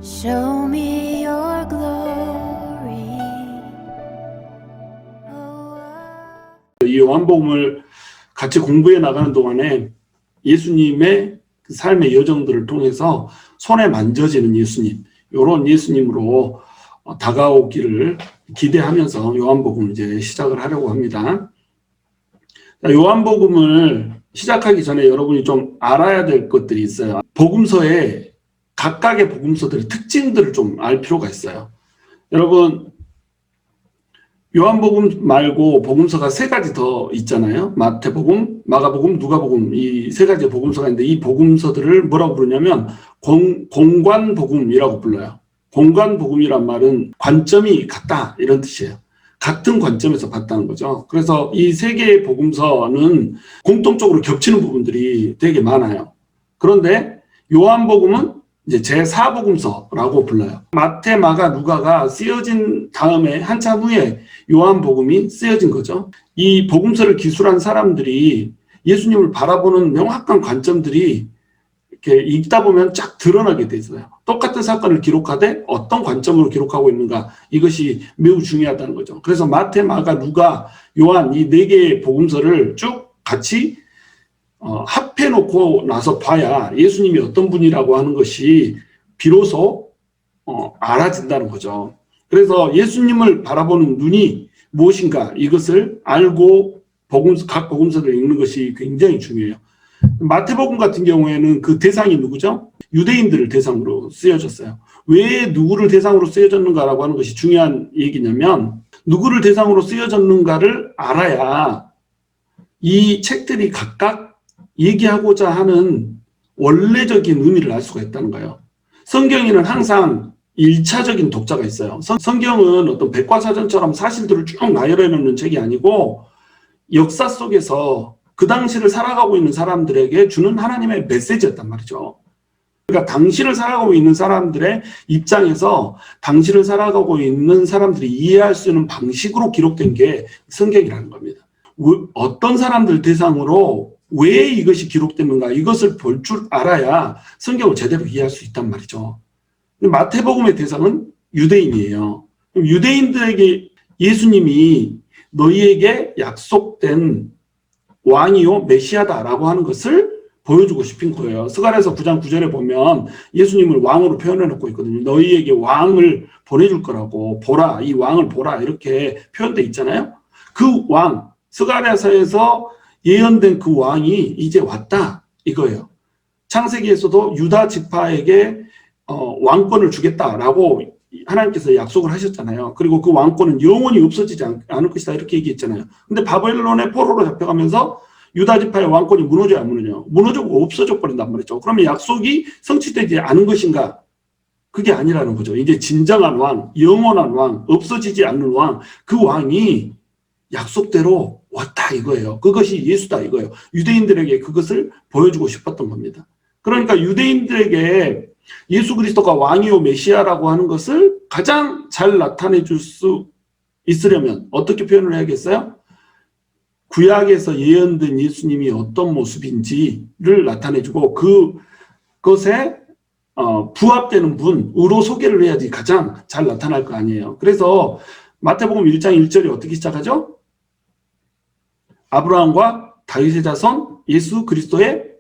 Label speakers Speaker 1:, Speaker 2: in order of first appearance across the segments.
Speaker 1: Show me your glory.
Speaker 2: 이 요한복음을 같이 공부해 나가는 동안에 예수님의 그 삶의 여정들을 통해서 손에 만져지는 예수님, 이런 예수님으로 다가오기를 기대하면서 요한복음을 이제 시작을 하려고 합니다. 요한복음을 시작하기 전에 여러분이 좀 알아야 될 것들이 있어요. 복음서에 각각의 복음서들의 특징들을 좀 알 필요가 있어요. 여러분, 요한복음 말고 복음서가 세 가지 더 있잖아요. 마태복음, 마가복음, 누가복음, 이 세 가지 복음서가 있는데 이 복음서들을 뭐라고 부르냐면 공관복음이라고 불러요. 공관복음이란 말은 관점이 같다 이런 뜻이에요. 같은 관점에서 봤다는 거죠. 그래서 이 세 개의 복음서는 공통적으로 겹치는 부분들이 되게 많아요. 그런데 요한복음은 이제 제4복음서라고 불러요. 마태, 마가, 누가가 쓰여진 다음에 한참 후에 요한복음이 쓰여진 거죠. 이 복음서를 기술한 사람들이 예수님을 바라보는 명확한 관점들이 이렇게 읽다 보면 쫙 드러나게 돼 있어요. 똑같은 사건을 기록하되 어떤 관점으로 기록하고 있는가, 이것이 매우 중요하다는 거죠. 그래서 마태, 마가, 누가, 요한 이 네 개의 복음서를 쭉 같이 합해놓고 나서 봐야 예수님이 어떤 분이라고 하는 것이 비로소 알아진다는 거죠. 그래서 예수님을 바라보는 눈이 무엇인가, 이것을 알고 각 복음서를 읽는 것이 굉장히 중요해요. 마태복음 같은 경우에는 그 대상이 누구죠? 유대인들을 대상으로 쓰여졌어요. 왜 누구를 대상으로 쓰여졌는가라고 하는 것이 중요한 얘기냐면, 누구를 대상으로 쓰여졌는가를 알아야 이 책들이 각각 얘기하고자 하는 원래적인 의미를 알 수가 있다는 거예요. 성경에는 항상 1차적인 독자가 있어요. 성경은 어떤 백과사전처럼 사실들을 쭉 나열해 놓는 책이 아니고 역사 속에서 그 당시를 살아가고 있는 사람들에게 주는 하나님의 메시지였단 말이죠. 그러니까 당시를 살아가고 있는 사람들의 입장에서 당시를 살아가고 있는 사람들이 이해할 수 있는 방식으로 기록된 게 성경이라는 겁니다. 어떤 사람들 대상으로 왜 이것이 기록됐는가, 이것을 볼 줄 알아야 성경을 제대로 이해할 수 있단 말이죠. 마태복음의 대상은 유대인이에요. 유대인들에게 예수님이 너희에게 약속된 왕이요 메시아다라고 하는 것을 보여주고 싶은 거예요. 스가랴서 9장 9절에 보면 예수님을 왕으로 표현해 놓고 있거든요. 너희에게 왕을 보내줄 거라고, 보라, 이 왕을 보라, 이렇게 표현되어 있잖아요. 그 왕, 스가랴서에서 예언된 그 왕이 이제 왔다, 이거예요. 창세기에서도 유다 지파에게 왕권을 주겠다라고 하나님께서 약속을 하셨잖아요. 그리고 그 왕권은 영원히 없어지지 않을 것이다, 이렇게 얘기했잖아요. 근데 바벨론의 포로로 잡혀가면서 유다 지파의 왕권이 무너져야 안 무너져요. 무너지고 없어져 버린단 말이죠. 그러면 약속이 성취되지 않은 것인가? 그게 아니라는 거죠. 이제 진정한 왕, 영원한 왕, 없어지지 않는 왕, 그 왕이 약속대로 왔다, 이거예요. 그것이 예수다, 이거예요. 유대인들에게 그것을 보여주고 싶었던 겁니다. 그러니까 유대인들에게 예수 그리스도가 왕이요 메시아라고 하는 것을 가장 잘 나타내 줄 수 있으려면 어떻게 표현을 해야겠어요? 구약에서 예언된 예수님이 어떤 모습인지를 나타내주고 그것에 부합되는 분으로 소개를 해야지 가장 잘 나타날 거 아니에요. 그래서 마태복음 1장 1절이 어떻게 시작하죠? 아브라함과 다윗의 자손 예수 그리스도의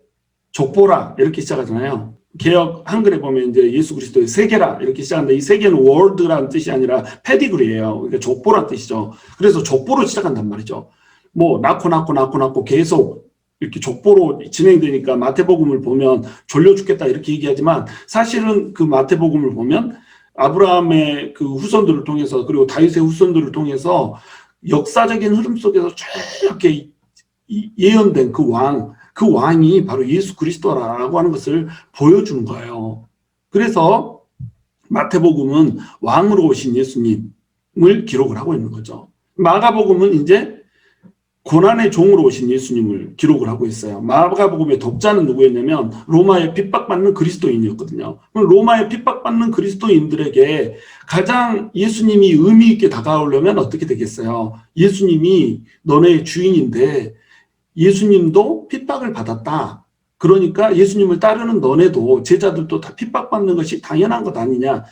Speaker 2: 족보라, 이렇게 시작하잖아요. 개역 한글에 보면 이제 예수 그리스도의 세계라, 이렇게 시작하는데 이 세계는 월드라는 뜻이 아니라 페디그리예요. 그러니까 족보란 뜻이죠. 그래서 족보로 시작한단 말이죠. 뭐 낳고 계속 이렇게 족보로 진행되니까 마태복음을 보면 졸려 죽겠다, 이렇게 얘기하지만 사실은 그 마태복음을 보면 아브라함의 그 후손들을 통해서, 그리고 다윗의 후손들을 통해서 역사적인 흐름 속에서 쭉 이렇게 예언된 그 왕이 바로 예수 그리스도라고 하는 것을 보여주는 거예요. 그래서 마태복음은 왕으로 오신 예수님을 기록을 하고 있는 거죠. 마가복음은 이제 고난의 종으로 오신 예수님을 기록을 하고 있어요. 마가복음의 독자는 누구였냐면 로마에 핍박받는 그리스도인이었거든요. 그럼 로마에 핍박받는 그리스도인들에게 가장 예수님이 의미 있게 다가오려면 어떻게 되겠어요? 예수님이 너네의 주인인데 예수님도 핍박을 받았다. 그러니까 예수님을 따르는 너네도 제자들도 다 핍박받는 것이 당연한 것 아니냐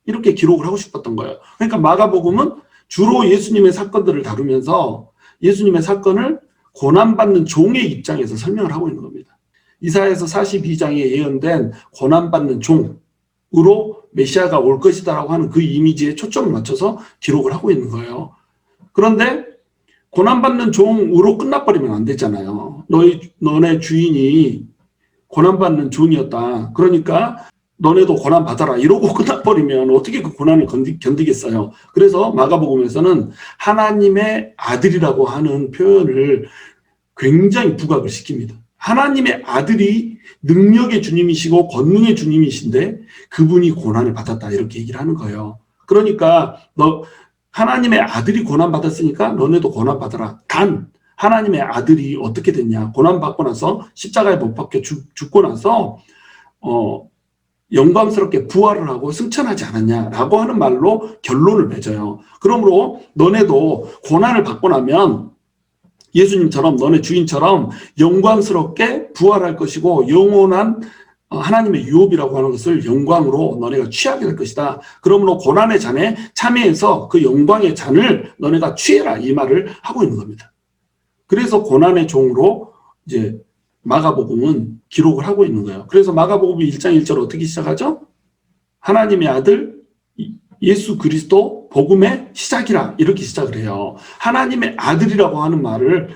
Speaker 2: 이렇게 기록을 하고 싶었던 거예요. 그러니까 마가복음은 주로 예수님의 사건들을 다루면서 예수님의 사건을 고난받는 종의 입장에서 설명을 하고 있는 겁니다. 이사야서 42장에 예언된 고난받는 종으로 메시아가 올 것이다라고 하는 그 이미지에 초점을 맞춰서 기록을 하고 있는 거예요. 그런데 고난받는 종으로 끝나버리면 안 되잖아요. 너네 주인이 고난받는 종이었다. 그러니까 너네도 고난받아라. 이러고 끝나버리면 어떻게 그 고난을 견디겠어요. 그래서 마가복음에서는 하나님의 아들이라고 하는 표현을 굉장히 부각을 시킵니다. 하나님의 아들이 능력의 주님이시고 권능의 주님이신데 그분이 고난을 받았다. 이렇게 얘기를 하는 거예요. 그러니까 하나님의 아들이 고난받았으니까 너네도 고난받아라. 단 하나님의 아들이 어떻게 됐냐. 고난받고 나서 십자가에 못 박혀 죽고 나서 영광스럽게 부활을 하고 승천하지 않았냐라고 하는 말로 결론을 맺어요. 그러므로 너네도 고난을 받고 나면 예수님처럼 너네 주인처럼 영광스럽게 부활할 것이고 영원한 하나님의 유업이라고 하는 것을 영광으로 너네가 취하게 될 것이다. 그러므로 고난의 잔에 참여해서 그 영광의 잔을 너네가 취해라. 이 말을 하고 있는 겁니다. 그래서 고난의 종으로 이제 마가복음은 기록을 하고 있는 거예요. 그래서 마가복음 1장 1절 어떻게 시작하죠? 하나님의 아들 예수 그리스도 복음의 시작이라 이렇게 시작을 해요. 하나님의 아들이라고 하는 말을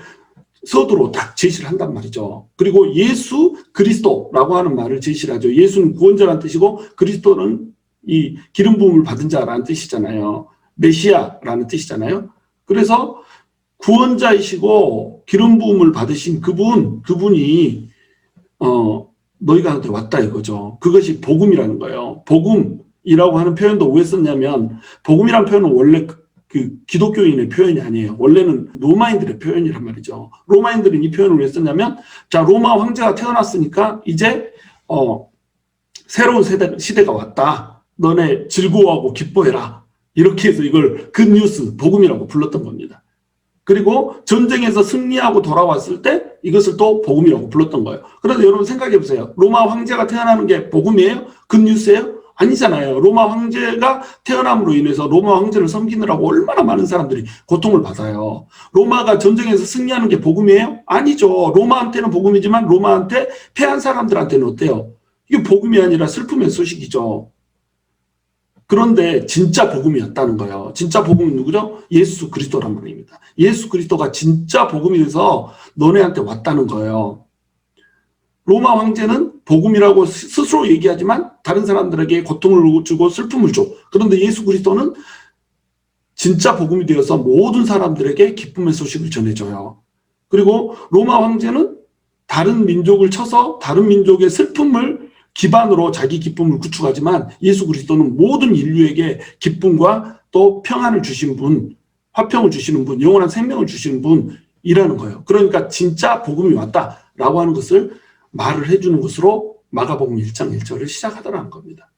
Speaker 2: 서두로 딱 제시를 한단 말이죠. 그리고 예수 그리스도라고 하는 말을 제시를 하죠. 예수는 구원자라는 뜻이고 그리스도는 이 기름 부음을 받은 자라는 뜻이잖아요. 메시아라는 뜻이잖아요. 그래서 구원자이시고 기름 부음을 받으신 그분이 너희가 한테 왔다 이거죠. 그것이 복음이라는 거예요. 복음이라고 하는 표현도 왜 썼냐면 복음이라는 표현은 원래 그 기독교인의 표현이 아니에요. 원래는 로마인들의 표현이란 말이죠. 로마인들은 이 표현을 왜 썼냐면 자 로마 황제가 태어났으니까 이제 새로운 시대가 왔다. 너네 즐거워하고 기뻐해라. 이렇게 해서 이걸 굿뉴스 복음이라고 불렀던 겁니다. 그리고 전쟁에서 승리하고 돌아왔을 때 이것을 또 복음이라고 불렀던 거예요. 그래서 여러분 생각해 보세요. 로마 황제가 태어나는 게 복음이에요? 굿뉴스예요? 아니잖아요. 로마 황제가 태어남으로 인해서 로마 황제를 섬기느라고 얼마나 많은 사람들이 고통을 받아요. 로마가 전쟁에서 승리하는 게 복음이에요? 아니죠. 로마한테는 복음이지만 로마한테 패한 사람들한테는 어때요? 이게 복음이 아니라 슬픔의 소식이죠. 그런데 진짜 복음이었다는 거예요. 진짜 복음은 누구죠? 예수 그리스도란 말입니다. 예수 그리스도가 진짜 복음이 돼서 너네한테 왔다는 거예요. 로마 황제는 복음이라고 스스로 얘기하지만 다른 사람들에게 고통을 주고 슬픔을 줘. 그런데 예수 그리스도는 진짜 복음이 되어서 모든 사람들에게 기쁨의 소식을 전해줘요. 그리고 로마 황제는 다른 민족을 쳐서 다른 민족의 슬픔을 기반으로 자기 기쁨을 구축하지만 예수 그리스도는 모든 인류에게 기쁨과 또 평안을 주신 분, 화평을 주시는 분, 영원한 생명을 주시는 분이라는 거예요. 그러니까 진짜 복음이 왔다라고 하는 것을 말을 해주는 것으로 마가복음 1장 1절을 시작하더라는 겁니다.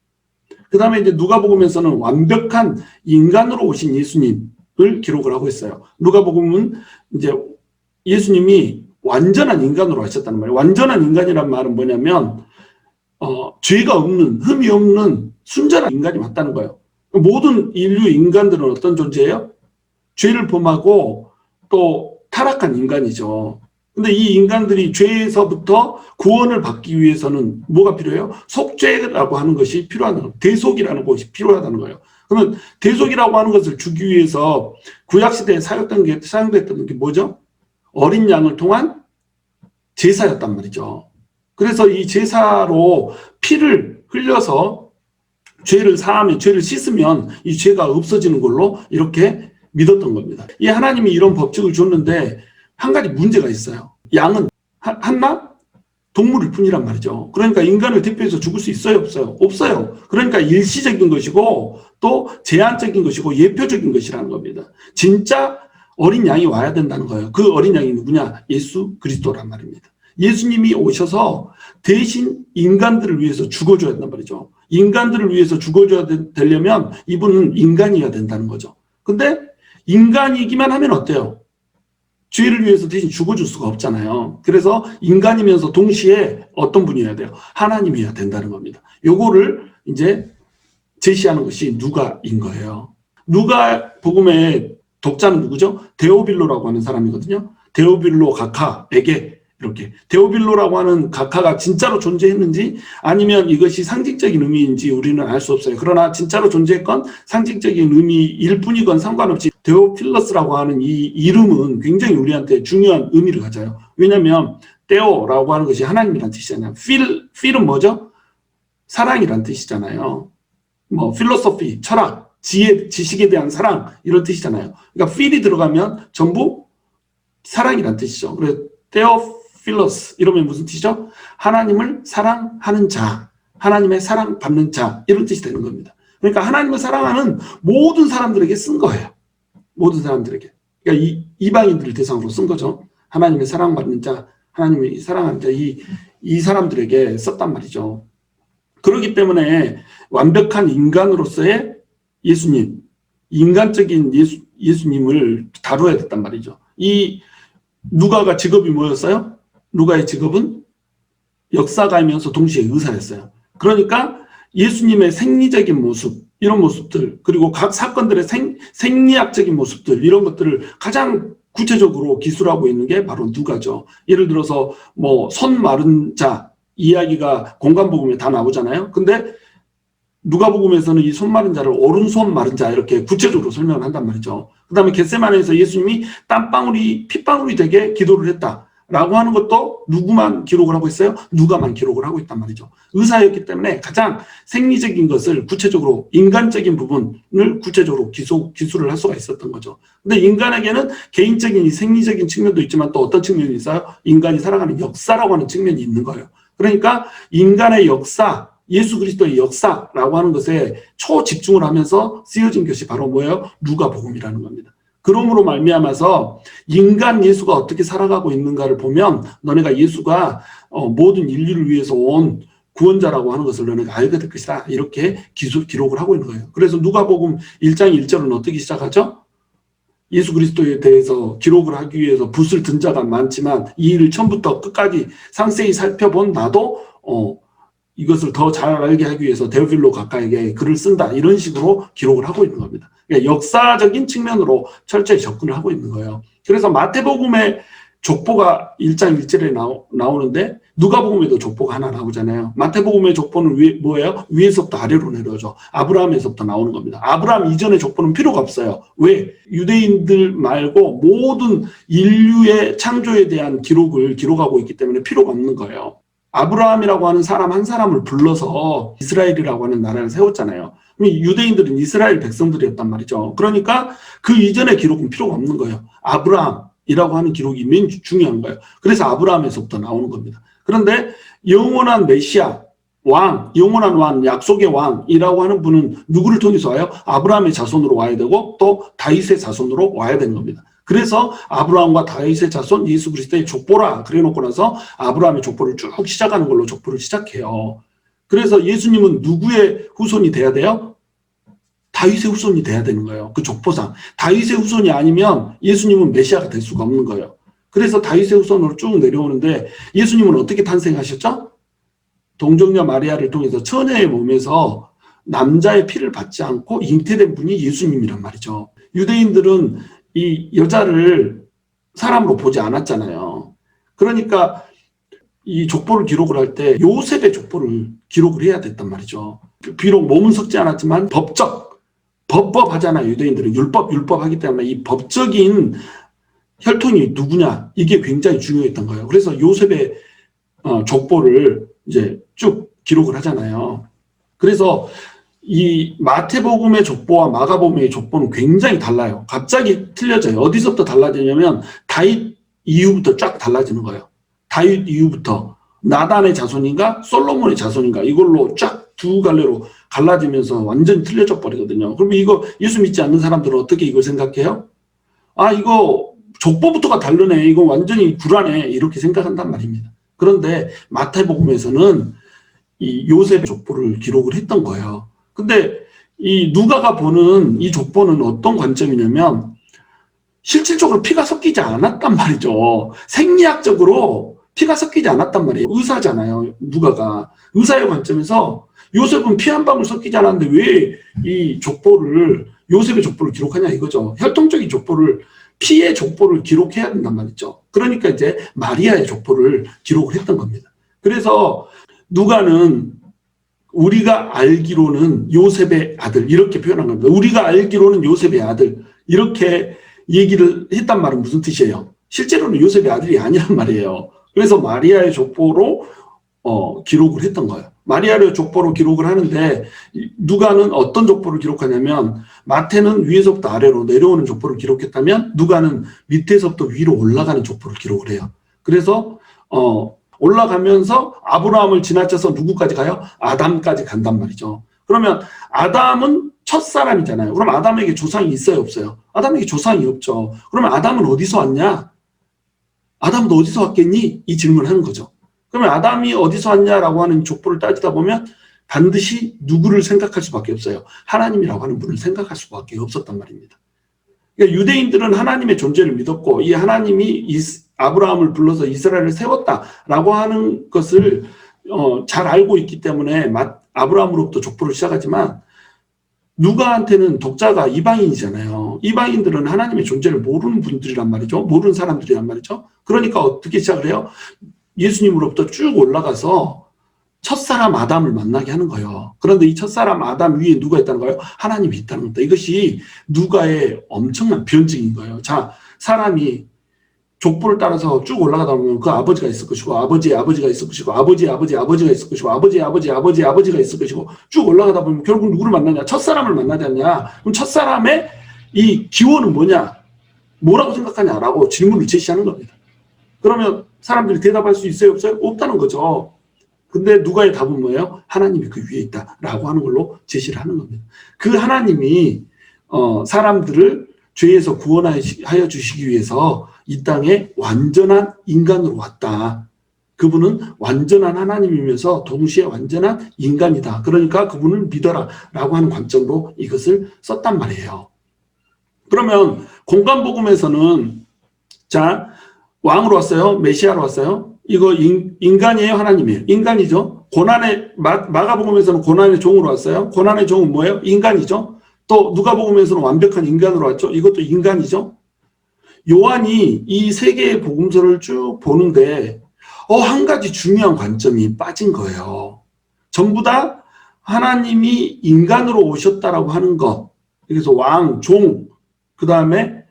Speaker 2: 그 다음에 이제 누가복음에서는 완벽한 인간으로 오신 예수님을 기록을 하고 있어요. 누가복음은 이제 예수님이 완전한 인간으로 하셨다는 말이에요. 완전한 인간이란 말은 뭐냐면 죄가 없는, 흠이 없는 순전한 인간이 맞다는 거예요. 모든 인류 인간들은 어떤 존재예요? 죄를 범하고 또 타락한 인간이죠. 근데 이 인간들이 죄에서부터 구원을 받기 위해서는 뭐가 필요해요? 속죄라고 하는 것이 필요하다는 거예요. 대속이라는 것이 필요하다는 거예요. 그러면 대속이라고 하는 것을 주기 위해서 구약시대에 사용됐던 게 뭐죠? 어린 양을 통한 제사였단 말이죠. 그래서 이 제사로 피를 흘려서 죄를 사하면, 죄를 씻으면 이 죄가 없어지는 걸로 이렇게 믿었던 겁니다. 이 하나님이 이런 법칙을 줬는데 한 가지 문제가 있어요. 양은 한나 동물일 뿐이란 말이죠. 그러니까 인간을 대표해서 죽을 수 있어요? 없어요? 없어요. 그러니까 일시적인 것이고 또 제한적인 것이고 예표적인 것이라는 겁니다. 진짜 어린 양이 와야 된다는 거예요. 그 어린 양이 누구냐? 예수 그리스도란 말입니다. 예수님이 오셔서 대신 인간들을 위해서 죽어줘야 된단 말이죠. 인간들을 위해서 죽어줘야 되려면 이분은 인간이어야 된다는 거죠. 근데 인간이기만 하면 어때요? 죄를 위해서 대신 죽어줄 수가 없잖아요. 그래서 인간이면서 동시에 어떤 분이어야 돼요? 하나님이어야 된다는 겁니다. 요거를 이제 제시하는 것이 누가인 거예요. 누가 복음의 독자는 누구죠? 데오빌로라고 하는 사람이거든요. 데오빌로 각하에게 이렇게 데오빌로라고 하는 각하가 진짜로 존재했는지 아니면 이것이 상징적인 의미인지 우리는 알 수 없어요. 그러나 진짜로 존재했건 상징적인 의미일 뿐이건 상관없이 데오필러스라고 하는 이 이름은 굉장히 우리한테 중요한 의미를 가져요. 왜냐하면 데오라고 하는 것이 하나님이란 뜻이잖아요. 필은 뭐죠? 사랑이란 뜻이잖아요. 뭐 필로소피, 철학, 지혜, 지식에 대한 사랑 이런 뜻이잖아요. 그러니까 필이 들어가면 전부 사랑이란 뜻이죠. 그래서 테오필로스 이러면 무슨 뜻이죠? 하나님을 사랑하는 자, 하나님의 사랑받는 자 이런 뜻이 되는 겁니다. 그러니까 하나님을 사랑하는 모든 사람들에게 쓴 거예요. 모든 사람들에게. 그러니까 이방인들을 대상으로 쓴 거죠. 하나님의 사랑받는 자, 하나님의 사랑하는 자 이 사람들에게 썼단 말이죠. 그렇기 때문에 완벽한 인간으로서의 예수님, 인간적인 예수님을 다루어야 됐단 말이죠. 이 누가가 직업이 뭐였어요? 누가의 직업은 역사가이면서 동시에 의사였어요. 그러니까 예수님의 생리적인 모습, 이런 모습들, 그리고 각 사건들의 생리학적인 모습들, 이런 것들을 가장 구체적으로 기술하고 있는 게 바로 누가죠. 예를 들어서 뭐 손 마른 자 이야기가 공간복음에 다 나오잖아요. 근데 누가복음에서는 이 손 마른 자를 오른손 마른 자 이렇게 구체적으로 설명을 한단 말이죠. 그 다음에 겟세마네에서 예수님이 땀방울이 핏방울이 되게 기도를 했다라고 하는 것도 누구만 기록을 하고 있어요? 누가만 기록을 하고 있단 말이죠. 의사였기 때문에 가장 생리적인 것을 구체적으로 인간적인 부분을 구체적으로 기술을 할 수가 있었던 거죠. 근데 인간에게는 개인적인 이 생리적인 측면도 있지만 또 어떤 측면이 있어요? 인간이 살아가는 역사라고 하는 측면이 있는 거예요. 그러니까 인간의 역사, 예수 그리스도의 역사라고 하는 것에 초집중을 하면서 쓰여진 것이 바로 뭐예요? 누가복음이라는 겁니다. 그러므로 말미암아서 인간 예수가 어떻게 살아가고 있는가를 보면 너네가 예수가 모든 인류를 위해서 온 구원자라고 하는 것을 너네가 알게 될 것이다. 이렇게 기록을 하고 있는 거예요. 그래서 누가복음 1장 1절은 어떻게 시작하죠? 예수 그리스도에 대해서 기록을 하기 위해서 붓을 든 자가 많지만 이 일을 처음부터 끝까지 상세히 살펴본 나도 이것을 더 잘 알게 하기 위해서 데오필로 각하에게 글을 쓴다. 이런 식으로 기록을 하고 있는 겁니다. 그러니까 역사적인 측면으로 철저히 접근을 하고 있는 거예요. 그래서 마태복음의 족보가 1장 1절에 나오는데 누가복음에도 족보가 하나 나오잖아요. 마태복음의 족보는 뭐예요? 위에서부터 아래로 내려오죠. 아브라함에서부터 나오는 겁니다. 아브라함 이전의 족보는 필요가 없어요. 왜? 유대인들 말고 모든 인류의 창조에 대한 기록을 기록하고 있기 때문에 필요가 없는 거예요. 아브라함이라고 하는 사람 한 사람을 불러서 이스라엘이라고 하는 나라를 세웠잖아요. 유대인들은 이스라엘 백성들이었단 말이죠. 그러니까 그 이전의 기록은 필요가 없는 거예요. 아브라함이라고 하는 기록이 맨 중요한 거예요. 그래서 아브라함에서부터 나오는 겁니다. 그런데 영원한 메시아, 왕, 영원한 왕, 약속의 왕이라고 하는 분은 누구를 통해서 와요? 아브라함의 자손으로 와야 되고 또 다윗의 자손으로 와야 되는 겁니다. 그래서 아브라함과 다윗의 자손 예수 그리스도의 족보라 그래놓고 나서 아브라함의 족보를 쭉 시작하는 걸로 족보를 시작해요. 그래서 예수님은 누구의 후손이 돼야 돼요? 다윗의 후손이 돼야 되는 거예요. 그 족보상. 다윗의 후손이 아니면 예수님은 메시아가 될 수가 없는 거예요. 그래서 다윗의 후손으로 쭉 내려오는데 예수님은 어떻게 탄생하셨죠? 동정녀 마리아를 통해서 처녀의 몸에서 남자의 피를 받지 않고 잉태된 분이 예수님이란 말이죠. 유대인들은 이 여자를 사람으로 보지 않았잖아요. 그러니까 이 족보를 기록을 할 때 요셉의 족보를 기록을 해야 됐단 말이죠. 비록 몸은 섞지 않았지만 법하잖아요. 유대인들은 율법 하기 때문에 이 법적인 혈통이 누구냐 이게 굉장히 중요했던 거예요. 그래서 요셉의 족보를 이제 쭉 기록을 하잖아요. 그래서 이 마태복음의 족보와 마가복음의 족보는 굉장히 달라요. 갑자기 틀려져요. 어디서부터 달라지냐면 다윗 이후부터 쫙 달라지는 거예요. 다윗 이후부터 나단의 자손인가 솔로몬의 자손인가 이걸로 쫙 두 갈래로 갈라지면서 완전히 틀려져 버리거든요. 그러면 이거 예수 믿지 않는 사람들은 어떻게 이걸 생각해요? 아 이거 족보부터가 다르네. 이거 완전히 불안해. 이렇게 생각한단 말입니다. 그런데 마태복음에서는 이 요셉의 족보를 기록을 했던 거예요. 근데 이 누가가 보는 이 족보는 어떤 관점이냐면 실질적으로 피가 섞이지 않았단 말이죠. 생리학적으로 피가 섞이지 않았단 말이에요. 의사잖아요. 누가가. 의사의 관점에서 요셉은 피 한 방울 섞이지 않았는데 왜 이 족보를, 요셉의 족보를 기록하냐 이거죠. 혈통적인 족보를, 피의 족보를 기록해야 된단 말이죠. 그러니까 이제 마리아의 족보를 기록을 했던 겁니다. 그래서 누가는 우리가 알기로는 요셉의 아들 이렇게 표현한 겁니다. 우리가 알기로는 요셉의 아들 이렇게 얘기를 했단 말은 무슨 뜻이에요? 실제로는 요셉의 아들이 아니란 말이에요. 그래서 마리아의 족보로 기록을 했던 거예요. 마리아의 족보로 기록을 하는데 누가는 어떤 족보를 기록하냐면 마태는 위에서부터 아래로 내려오는 족보를 기록했다면 누가는 밑에서부터 위로 올라가는 족보를 기록을 해요. 그래서 올라가면서 아브라함을 지나쳐서 누구까지 가요? 아담까지 간단 말이죠. 그러면 아담은 첫사람이잖아요. 그럼 아담에게 조상이 있어요, 없어요? 아담에게 조상이 없죠. 그러면 아담은 어디서 왔냐? 아담은 어디서 왔겠니? 이 질문을 하는 거죠. 그러면 아담이 어디서 왔냐라고 하는 족보를 따지다 보면 반드시 누구를 생각할 수밖에 없어요. 하나님이라고 하는 분을 생각할 수밖에 없었단 말입니다. 그러니까 유대인들은 하나님의 존재를 믿었고 이 하나님이 아브라함을 불러서 이스라엘을 세웠다라고 하는 것을 잘 알고 있기 때문에 아브라함으로부터 족보를 시작하지만 누가한테는 독자가 이방인이잖아요. 이방인들은 하나님의 존재를 모르는 분들이란 말이죠. 모르는 사람들이란 말이죠. 그러니까 어떻게 시작을 해요? 예수님으로부터 쭉 올라가서 첫사람 아담을 만나게 하는 거예요. 그런데 이 첫사람 아담 위에 누가 있다는 거예요? 하나님이 있다는 겁니다. 이것이 누가의 엄청난 변증인 거예요. 자, 사람이 족보를 따라서 쭉 올라가다 보면 그 아버지가 있을 것이고 아버지의 아버지가 있을 것이고 아버지의 아버지가 있을 것이고 아버지의 아버지가 있을 것이고 쭉 올라가다 보면 결국 누구를 만나냐? 첫사람을 만나지 않냐? 그럼 첫사람의 이 기원은 뭐냐? 뭐라고 생각하냐라고 질문을 제시하는 겁니다. 그러면 사람들이 대답할 수 있어요? 없어요? 없다는 거죠. 근데 누가의 답은 뭐예요? 하나님이 그 위에 있다라고 하는 걸로 제시를 하는 겁니다. 그 하나님이 사람들을 죄에서 구원하여 주시기 위해서 이 땅에 완전한 인간으로 왔다. 그분은 완전한 하나님이면서 동시에 완전한 인간이다. 그러니까 그분을 믿어라 라고 하는 관점으로 이것을 썼단 말이에요. 그러면 공간복음에서는 자, 왕으로 왔어요? 메시아로 왔어요? 이거 인간이에요? 하나님이에요? 인간이죠. 고난의 마가복음에서는 고난의 종으로 왔어요. 고난의 종은 뭐예요? 인간이죠. 또 누가복음에서는 완벽한 인간으로 왔죠. 이것도 인간이죠. 요한이 이 세 개의 복음서를 쭉 보는데 한 가지 중요한 관점이 빠진 거예요. 전부 다 하나님이 인간으로 오셨다라고 하는 것. 그래서 왕, 종, 그 다음에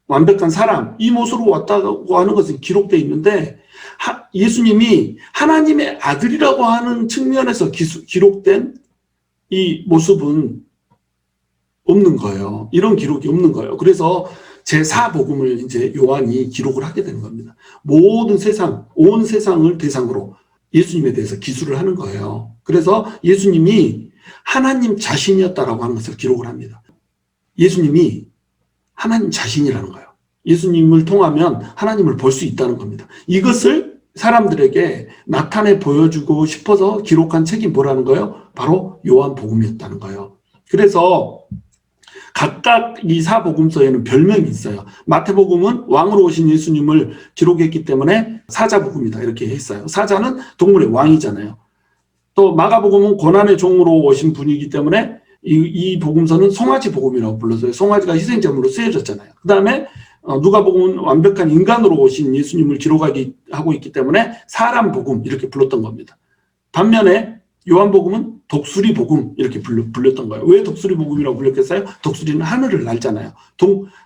Speaker 2: 완벽한 사람, 이 모습으로 왔다고 하는 것은 기록되어 있는데 예수님이 하나님의 아들이라고 하는 측면에서 기록된 이 모습은 없는 거예요. 이런 기록이 없는 거예요. 그래서 제4복음을 이제 요한이 기록을 하게 되는 겁니다. 모든 세상, 온 세상을 대상으로 예수님에 대해서 기술을 하는 거예요. 그래서 예수님이 하나님 자신이었다라고 하는 것을 기록을 합니다. 예수님이 하나님 자신이라는 거예요. 예수님을 통하면 하나님을 볼 수 있다는 겁니다. 이것을 사람들에게 나타내 보여주고 싶어서 기록한 책이 뭐라는 거예요? 바로 요한복음이었다는 거예요. 그래서 각각 이 사복음서에는 별명이 있어요. 마태복음은 왕으로 오신 예수님을 기록했기 때문에 사자복음이다 이렇게 했어요. 사자는 동물의 왕이잖아요. 또 마가복음은 고난의 종으로 오신 분이기 때문에 이 복음서는 송아지 복음이라고 불렀어요. 송아지가 희생제물로 쓰여졌잖아요. 그 다음에 누가복음은 완벽한 인간으로 오신 예수님을 기록하고 있기 때문에 사람 복음 이렇게 불렀던 겁니다. 반면에 요한복음은 독수리 복음 이렇게 불렸던 거예요. 왜 독수리 복음이라고 불렸겠어요? 독수리는 하늘을 날잖아요.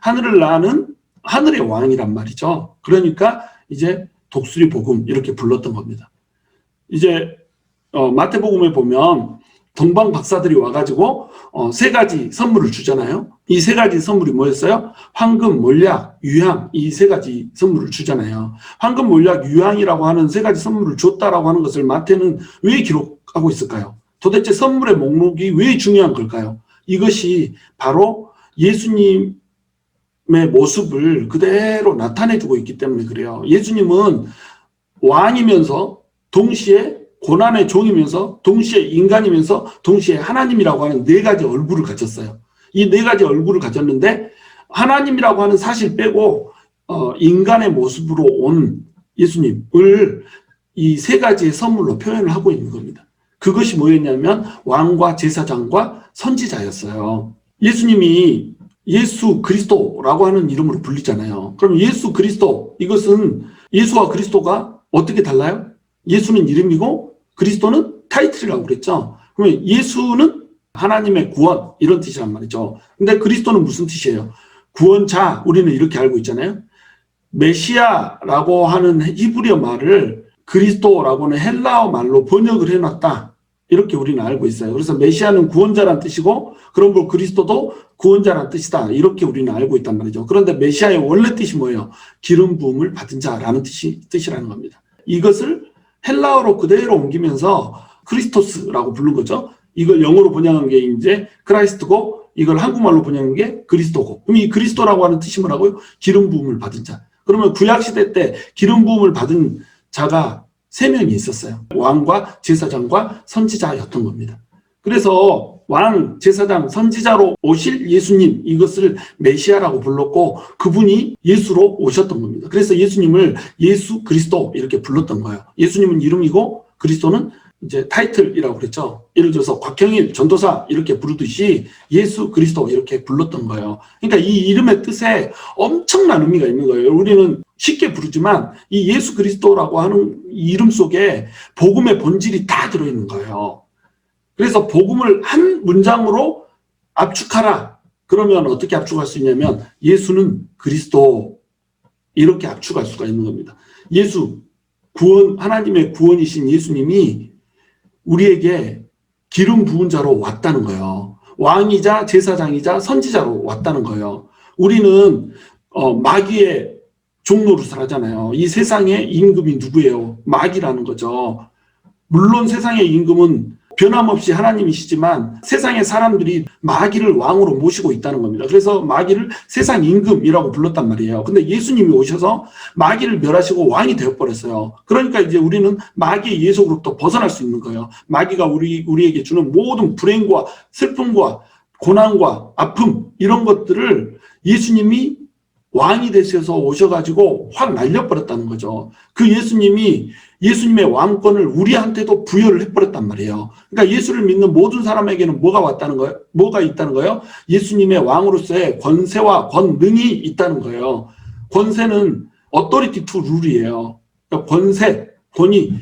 Speaker 2: 하늘을 나는 하늘의 왕이란 말이죠. 그러니까 이제 독수리 복음 이렇게 불렀던 겁니다. 이제 마태복음에 보면 동방 박사들이 와가지고 세 가지 선물을 주잖아요. 이 세 가지 선물이 뭐였어요? 황금, 몰약, 유향 이 세 가지 선물을 주잖아요. 황금, 몰약, 유향이라고 하는 세 가지 선물을 줬다라고 하는 것을 마태는 왜 기록하고 있을까요? 도대체 선물의 목록이 왜 중요한 걸까요? 이것이 바로 예수님의 모습을 그대로 나타내주고 있기 때문에 그래요. 예수님은 왕이면서 동시에 고난의 종이면서 동시에 인간이면서 동시에 하나님이라고 하는 네 가지 얼굴을 가졌어요. 이 네 가지 얼굴을 가졌는데 하나님이라고 하는 사실 빼고 인간의 모습으로 온 예수님을 이 세 가지의 선물로 표현을 하고 있는 겁니다. 그것이 뭐였냐면 왕과 제사장과 선지자였어요. 예수님이 예수 그리스도라고 하는 이름으로 불리잖아요. 그럼 예수 그리스도, 이것은 예수와 그리스도가 어떻게 달라요? 예수는 이름이고 그리스도는 타이틀이라고 그랬죠. 그러면 예수는 하나님의 구원, 이런 뜻이란 말이죠. 근데 그리스도는 무슨 뜻이에요? 구원자, 우리는 이렇게 알고 있잖아요. 메시아라고 하는 히브리어 말을 그리스도라고는 헬라어 말로 번역을 해놨다, 이렇게 우리는 알고 있어요. 그래서 메시아는 구원자란 뜻이고, 그런 걸 그리스도도 구원자란 뜻이다, 이렇게 우리는 알고 있단 말이죠. 그런데 메시아의 원래 뜻이 뭐예요? 기름 부음을 받은 자라는 뜻이라는 겁니다. 이것을 헬라어로 그대로 옮기면서 크리스토스라고 부른 거죠. 이걸 영어로 번역한 게 이제 크라이스트고, 이걸 한국말로 번역한 게 그리스도고. 그럼 이 그리스도라고 하는 뜻이 뭐라고요? 기름 부음을 받은 자. 그러면 구약시대 때 기름 부음을 받은 자가 3명이 있었어요. 왕과 제사장과 선지자였던 겁니다. 그래서 왕, 제사장, 선지자로 오실 예수님, 이것을 메시아라고 불렀고, 그분이 예수로 오셨던 겁니다. 그래서 예수님을 예수 그리스도 이렇게 불렀던 거예요. 예수님은 이름이고 그리스도는 이제 타이틀이라고 그랬죠. 예를 들어서 곽형일 전도사 이렇게 부르듯이 예수 그리스도 이렇게 불렀던 거예요. 그러니까 이 이름의 뜻에 엄청난 의미가 있는 거예요. 우리는 쉽게 부르지만 이 예수 그리스도라고 하는 이름 속에 복음의 본질이 다 들어있는 거예요. 그래서 복음을 한 문장으로 압축하라. 그러면 어떻게 압축할 수 있냐면 예수는 그리스도, 이렇게 압축할 수가 있는 겁니다. 예수, 구원, 하나님의 구원이신 예수님이 우리에게 기름 부은 자로 왔다는 거예요. 왕이자 제사장이자 선지자로 왔다는 거예요. 우리는 마귀의 종노릇을 하잖아요. 이 세상의 임금이 누구예요? 마귀라는 거죠. 물론 세상의 임금은 변함없이 하나님이시지만 세상의 사람들이 마귀를 왕으로 모시고 있다는 겁니다. 그래서 마귀를 세상 임금이라고 불렀단 말이에요. 근데 예수님이 오셔서 마귀를 멸하시고 왕이 되어버렸어요. 그러니까 이제 우리는 마귀의 예속으로부터 벗어날 수 있는 거예요. 마귀가 우리에게 주는 모든 불행과 슬픔과 고난과 아픔, 이런 것들을 예수님이 왕이 되셔서 오셔가지고 확 날려버렸다는 거죠. 그 예수님의 왕권을 우리한테도 부여를 해버렸단 말이에요. 그러니까 예수를 믿는 모든 사람에게는 뭐가 있다는 거예요? 예수님의 왕으로서의 권세와 권능이 있다는 거예요. 권세는 authority to rule이에요. 그러니까 권세, 권위,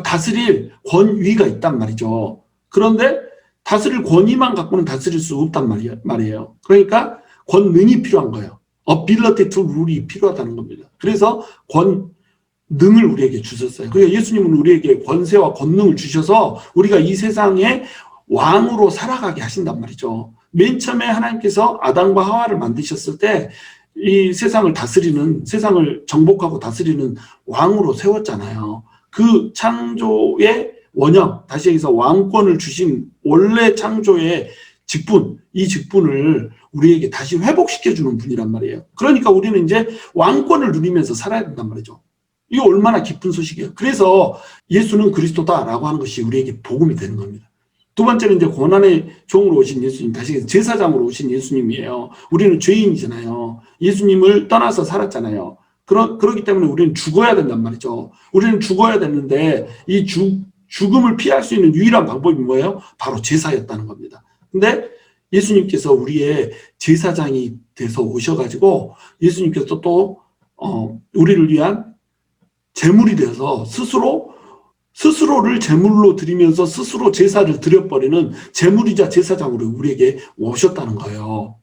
Speaker 2: 다스릴 권위가 있단 말이죠. 그런데 다스릴 권위만 갖고는 다스릴 수 없단 말이에요. 그러니까 권능이 필요한 거예요. ability to rule이 필요하다는 겁니다. 그래서 권능을 우리에게 주셨어요. 그러니까 예수님은 우리에게 권세와 권능을 주셔서 우리가 이 세상의 왕으로 살아가게 하신단 말이죠. 맨 처음에 하나님께서 아담과 하와를 만드셨을 때 이 세상을 정복하고 다스리는 왕으로 세웠잖아요. 그 창조의 원형, 다시 얘기해서 왕권을 주신 원래 창조의 직분, 이 직분을 우리에게 다시 회복시켜주는 분이란 말이에요. 그러니까 우리는 이제 왕권을 누리면서 살아야 된단 말이죠. 이게 얼마나 기쁜 소식이에요. 그래서 예수는 그리스도다라고 하는 것이 우리에게 복음이 되는 겁니다. 두 번째는 이제 고난의 종으로 오신 예수님, 다시 제사장으로 오신 예수님이에요. 우리는 죄인이잖아요. 예수님을 떠나서 살았잖아요. 그렇기 때문에 우리는 죽어야 된단 말이죠. 우리는 죽어야 되는데 이 죽음을 피할 수 있는 유일한 방법이 뭐예요? 바로 제사였다는 겁니다. 근데 예수님께서 우리의 제사장이 돼서 오셔가지고 예수님께서 또 우리를 위한 제물이 되어서 스스로를 제물로 드리면서 스스로 제사를 드려버리는 제물이자 제사장으로 우리에게 오셨다는 거예요.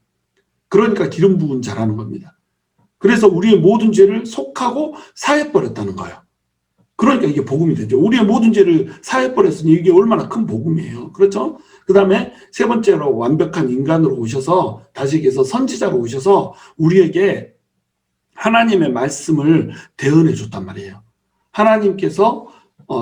Speaker 2: 그러니까 기름 부은 자라는 겁니다. 그래서 우리의 모든 죄를 속하고 사해버렸다는 거예요. 그러니까 이게 복음이 되죠. 우리의 모든 죄를 사해버렸으니 이게 얼마나 큰 복음이에요. 그렇죠? 그 다음에 세 번째로 완벽한 인간으로 오셔서, 다시 얘기해서 선지자로 오셔서 우리에게 하나님의 말씀을 대언해 줬단 말이에요. 하나님께서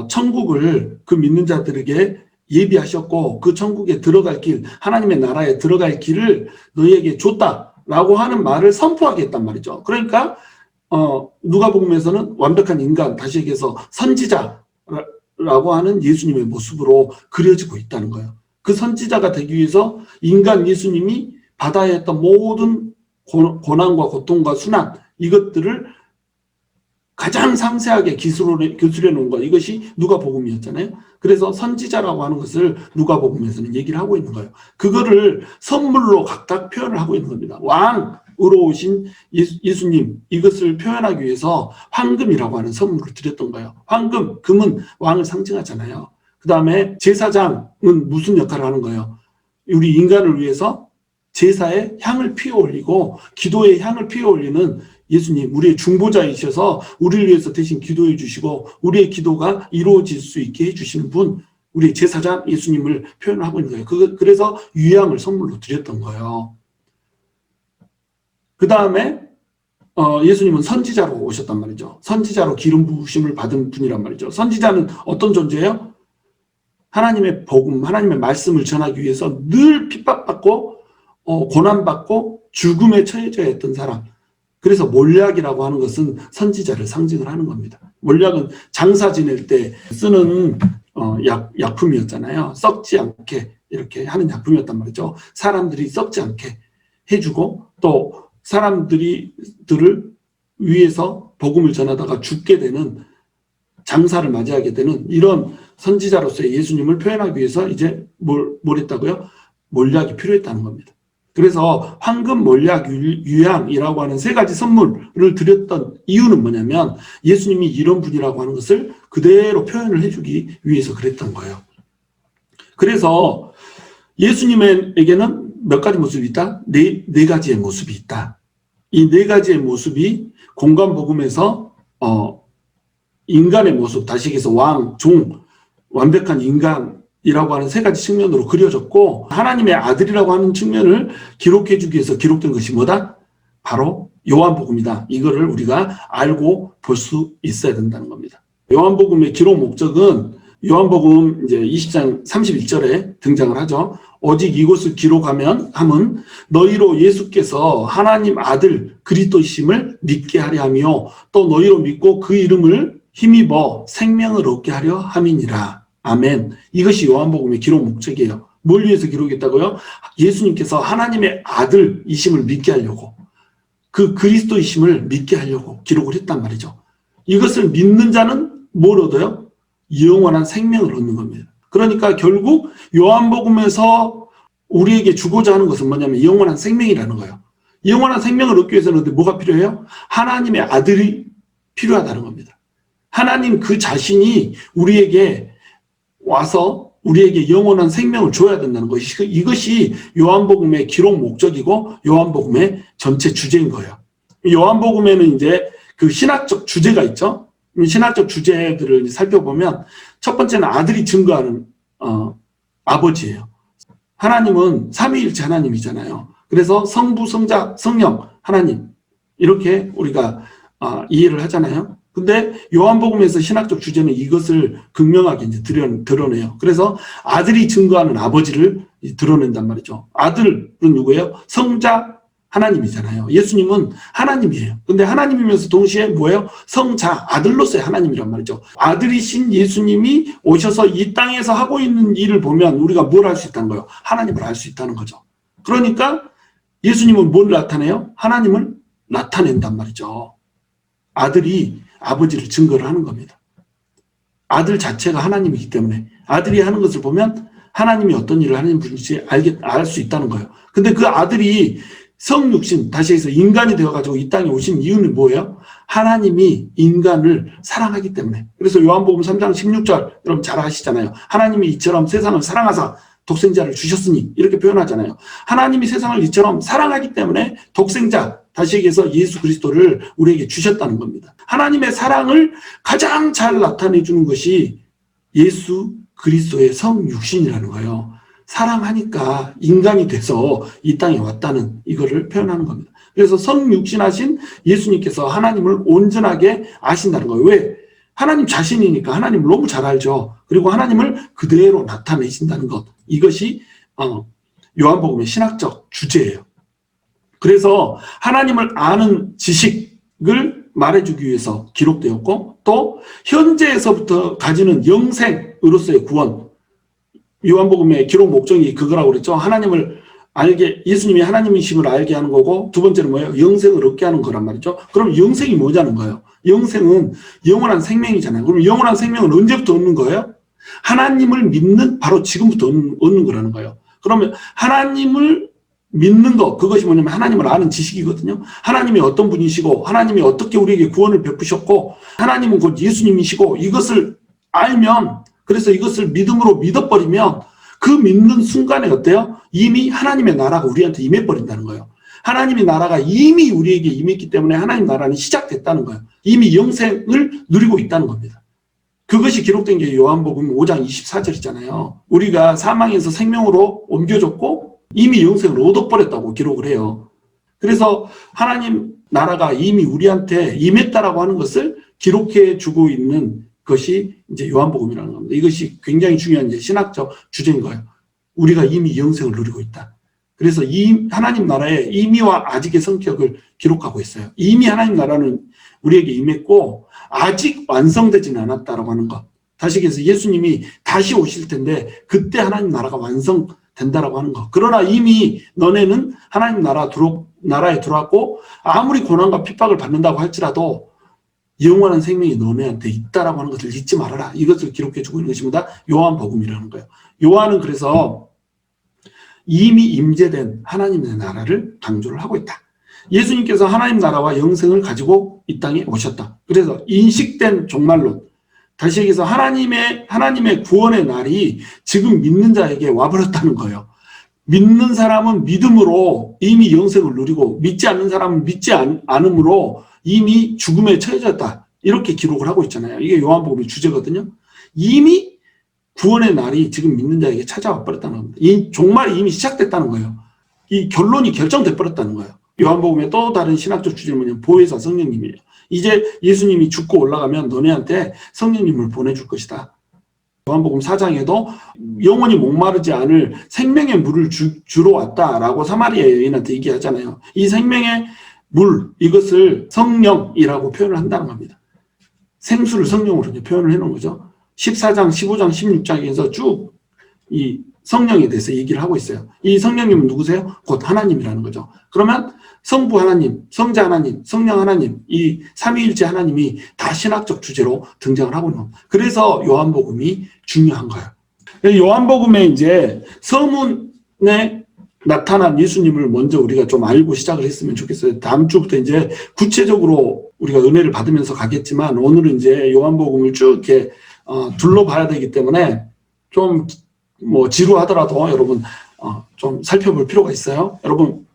Speaker 2: 천국을 그 믿는 자들에게 예비하셨고 그 천국에 들어갈 길, 하나님의 나라에 들어갈 길을 너희에게 줬다라고 하는 말을 선포하게 했단 말이죠. 그러니까 누가복음에서는 완벽한 인간, 다시 얘기해서 선지자라고 하는 예수님의 모습으로 그려지고 있다는 거예요. 그 선지자가 되기 위해서 인간 예수님이 받아야 했던 모든 고난과 고통과 순환, 이것들을 가장 상세하게 기술해 놓은 것, 이것이 누가복음이었잖아요. 그래서 선지자라고 하는 것을 누가복음에서는 얘기를 하고 있는 거예요. 그거를 선물로 각각 표현을 하고 있는 겁니다. 왕으로 오신 예수님, 이것을 표현하기 위해서 황금이라고 하는 선물을 드렸던 거예요. 황금, 금은 왕을 상징하잖아요. 그 다음에 제사장은 무슨 역할을 하는 거예요? 우리 인간을 위해서 제사에 향을 피워 올리고 기도에 향을 피워 올리는 예수님, 우리의 중보자이셔서 우리를 위해서 대신 기도해 주시고 우리의 기도가 이루어질 수 있게 해주시는 분, 우리의 제사장 예수님을 표현하고 있는 거예요. 그래서 유향을 선물로 드렸던 거예요. 그 다음에 예수님은 선지자로 오셨단 말이죠. 선지자로 기름 부으심을 받은 분이란 말이죠. 선지자는 어떤 존재예요? 하나님의 복음, 하나님의 말씀을 전하기 위해서 늘 핍박받고 고난받고 죽음에 처해져야 했던 사람. 그래서 몰약이라고 하는 것은 선지자를 상징을 하는 겁니다. 몰약은 장사 지낼 때 쓰는 약품이었잖아요. 썩지 않게 이렇게 하는 약품이었단 말이죠. 사람들이 썩지 않게 해주고 또 사람들을 위해서 복음을 전하다가 죽게 되는 장사를 맞이하게 되는 이런 선지자로서의 예수님을 표현하기 위해서 이제 뭘 했다고요? 몰약이 필요했다는 겁니다. 그래서 황금, 몰약, 유향이라고 하는 세 가지 선물을 드렸던 이유는 뭐냐면 예수님이 이런 분이라고 하는 것을 그대로 표현을 해주기 위해서 그랬던 거예요. 그래서 예수님에게는 몇 가지 모습이 있다? 네 가지의 모습이 있다. 이 네 가지의 모습이 공간복음에서 인간의 모습, 다시 얘기해서 왕, 종, 완벽한 인간이라고 하는 세 가지 측면으로 그려졌고 하나님의 아들이라고 하는 측면을 기록해 주기 위해서 기록된 것이 뭐다? 바로 요한복음이다. 이거를 우리가 알고 볼 수 있어야 된다는 겁니다. 요한복음의 기록 목적은 요한복음 이제 20장 31절에 등장을 하죠. 오직 이곳을 기록하면 함은 너희로 예수께서 하나님 아들 그리스도이심을 믿게 하려 하며 또 너희로 믿고 그 이름을 힘입어 생명을 얻게 하려 함이니라. 아멘. 이것이 요한복음의 기록 목적이에요. 뭘 위해서 기록했다고요? 예수님께서 하나님의 아들이심을 믿게 하려고, 그 그리스도이심을 믿게 하려고 기록을 했단 말이죠. 이것을 믿는 자는 뭘 얻어요? 영원한 생명을 얻는 겁니다. 그러니까 결국 요한복음에서 우리에게 주고자 하는 것은 뭐냐면 영원한 생명이라는 거예요. 영원한 생명을 얻기 위해서는 뭐가 필요해요? 하나님의 아들이 필요하다는 겁니다. 하나님 그 자신이 우리에게 와서 우리에게 영원한 생명을 줘야 된다는 것이, 이것이 요한복음의 기록 목적이고 요한복음의 전체 주제인 거예요. 요한복음에는 이제 그 신학적 주제가 있죠. 신학적 주제들을 살펴보면 첫 번째는 아들이 증거하는 아버지예요. 하나님은 삼위일체 하나님이잖아요. 그래서 성부, 성자, 성령 하나님 이렇게 우리가 이해를 하잖아요. 근데 요한복음에서 신학적 주제는 이것을 극명하게 이제 드러내요. 그래서 아들이 증거하는 아버지를 드러낸단 말이죠. 아들은 누구예요? 성자 하나님이잖아요. 예수님은 하나님이에요. 근데 하나님이면서 동시에 뭐예요? 성자, 아들로서의 하나님이란 말이죠. 아들이신 예수님이 오셔서 이 땅에서 하고 있는 일을 보면 우리가 뭘 알 수 있다는 거예요? 하나님을 알 수 있다는 거죠. 그러니까 예수님은 뭘 나타내요? 하나님을 나타낸단 말이죠. 아들이 아버지를 증거를 하는 겁니다. 아들 자체가 하나님이기 때문에 아들이 하는 것을 보면 하나님이 어떤 일을 하는 분인지 알 수 있다는 거예요. 근데 그 아들이 성육신, 다시 해서 인간이 되어가지고 이 땅에 오신 이유는 뭐예요? 하나님이 인간을 사랑하기 때문에. 그래서 요한복음 3장 16절 여러분 잘 아시잖아요. 하나님이 이처럼 세상을 사랑하사 독생자를 주셨으니 이렇게 표현하잖아요. 하나님이 세상을 이처럼 사랑하기 때문에 독생자, 다시 얘기해서 예수 그리스도를 우리에게 주셨다는 겁니다. 하나님의 사랑을 가장 잘 나타내 주는 것이 예수 그리스도의 성육신이라는 거예요. 사랑하니까 인간이 돼서 이 땅에 왔다는 이거를 표현하는 겁니다. 그래서 성육신하신 예수님께서 하나님을 온전하게 아신다는 거예요. 왜? 하나님 자신이니까 하나님을 너무 잘 알죠. 그리고 하나님을 그대로 나타내신다는 것. 이것이 요한복음의 신학적 주제예요. 그래서 하나님을 아는 지식을 말해주기 위해서 기록되었고 또 현재에서부터 가지는 영생으로서의 구원, 요한복음의 기록 목적이 그거라고 그랬죠. 하나님을 예수님이 하나님이심을 알게 하는 거고, 두 번째는 뭐예요? 영생을 얻게 하는 거란 말이죠. 그럼 영생이 뭐냐는 거예요. 영생은 영원한 생명이잖아요. 그럼 영원한 생명은 언제부터 얻는 거예요? 하나님을 믿는 바로 지금부터 얻는 거라는 거예요. 그러면 하나님을 믿는 것, 그것이 뭐냐면 하나님을 아는 지식이거든요. 하나님이 어떤 분이시고, 하나님이 어떻게 우리에게 구원을 베푸셨고, 하나님은 곧 예수님이시고, 이것을 알면, 그래서 이것을 믿음으로 믿어버리면 그 믿는 순간에 어때요? 이미 하나님의 나라가 우리한테 임해버린다는 거예요. 하나님의 나라가 이미 우리에게 임했기 때문에 하나님 나라는 시작됐다는 거예요. 이미 영생을 누리고 있다는 겁니다. 그것이 기록된 게 요한복음 5장 24절이잖아요. 우리가 사망에서 생명으로 옮겨졌고 이미 영생을 얻어버렸다고 기록을 해요. 그래서 하나님 나라가 이미 우리한테 임했다라고 하는 것을 기록해 주고 있는 것이 이제 요한복음이라는 겁니다. 이것이 굉장히 중요한 이제 신학적 주제인 거예요. 우리가 이미 영생을 누리고 있다. 그래서 이 하나님 나라의 이미와 아직의 성격을 기록하고 있어요. 이미 하나님 나라는 우리에게 임했고 아직 완성되지는 않았다라고 하는 것. 다시 얘기해서 예수님이 다시 오실 텐데 그때 하나님 나라가 완성된다라고 하는 것. 그러나 이미 너네는 하나님 나라에 들어왔고 아무리 고난과 핍박을 받는다고 할지라도 영원한 생명이 너네한테 있다라고 하는 것을 잊지 말아라. 이것을 기록해주고 있는 것입니다. 요한복음이라는 거예요. 요한은 그래서 이미 임재된 하나님의 나라를 강조를 하고 있다. 예수님께서 하나님 나라와 영생을 가지고 이 땅에 오셨다. 그래서 인식된 종말론. 다시 얘기해서 하나님의 구원의 날이 지금 믿는 자에게 와버렸다는 거예요. 믿는 사람은 믿음으로 이미 영생을 누리고 믿지 않는 사람은 믿지 않음으로 이미 죽음에 처해졌다. 이렇게 기록을 하고 있잖아요. 이게 요한복음의 주제거든요. 이미 구원의 날이 지금 믿는 자에게 찾아와 버렸다는 겁니다. 이 종말이 이미 시작됐다는 거예요. 이 결론이 결정돼 버렸다는 거예요. 요한복음의 또 다른 신학적 주제는 뭐냐면 보혜사 성령님이에요. 이제 예수님이 죽고 올라가면 너네한테 성령님을 보내줄 것이다. 요한복음 4장에도 영원히 목마르지 않을 생명의 물을 주러 왔다라고 사마리아 여인한테 얘기하잖아요. 이 생명의 물, 이것을 성령이라고 표현을 한다는 겁니다. 생수를 성령으로 표현을 해놓은 거죠. 14장, 15장, 16장에서 쭉 이 성령에 대해서 얘기를 하고 있어요. 이 성령님은 누구세요? 곧 하나님이라는 거죠. 그러면 성부 하나님, 성자 하나님, 성령 하나님, 이 삼위일체 하나님이 다 신학적 주제로 등장을 하고 있는 겁니다. 그래서 요한복음이 중요한 거예요. 요한복음에 이제 서문에 나타난 예수님을 먼저 우리가 좀 알고 시작을 했으면 좋겠어요. 다음 주부터 이제 구체적으로 우리가 은혜를 받으면서 가겠지만 오늘은 이제 요한복음을 쭉 이렇게 둘러봐야 되기 때문에 좀 뭐 지루하더라도 여러분 좀 살펴볼 필요가 있어요. 여러분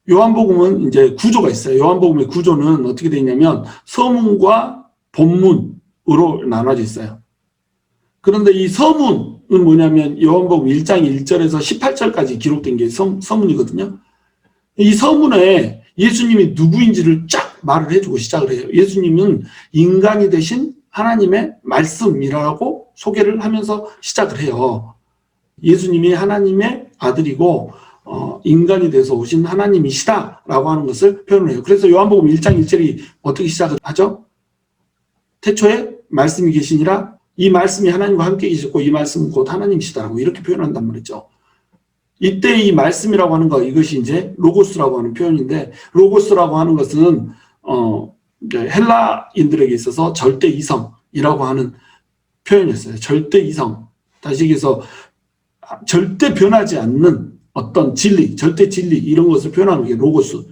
Speaker 2: 요한복음은 이제 구조가 있어요. 요한복음의 구조는 어떻게 되어 있냐면 서문과 본문으로 나눠져 있어요. 그런데 이 서문은 뭐냐면 요한복음 1장 1절에서 18절까지 기록된 게 서문이거든요. 이 서문에 예수님이 누구인지를 쫙 말을 해주고 시작을 해요. 예수님은 인간이 되신 하나님의 말씀이라고 소개를 하면서 시작을 해요. 예수님이 하나님의 아들이고 인간이 돼서 오신 하나님이시다라고 하는 것을 표현을 해요. 그래서 요한복음 1장 1절이 어떻게 시작을 하죠? 태초에 말씀이 계시니라 이 말씀이 하나님과 함께 계셨고 이 말씀은 곧 하나님이시다라고 이렇게 표현한단 말이죠. 이때 이 말씀이라고 하는 거 이것이 이제 로고스라고 하는 표현인데 로고스라고 하는 것은 헬라인들에게 있어서 절대 이성이라고 하는 표현이었어요. 절대 이성. 다시 얘기해서 절대 변하지 않는 어떤 진리, 절대 진리 이런 것을 표현하는 게 로고스.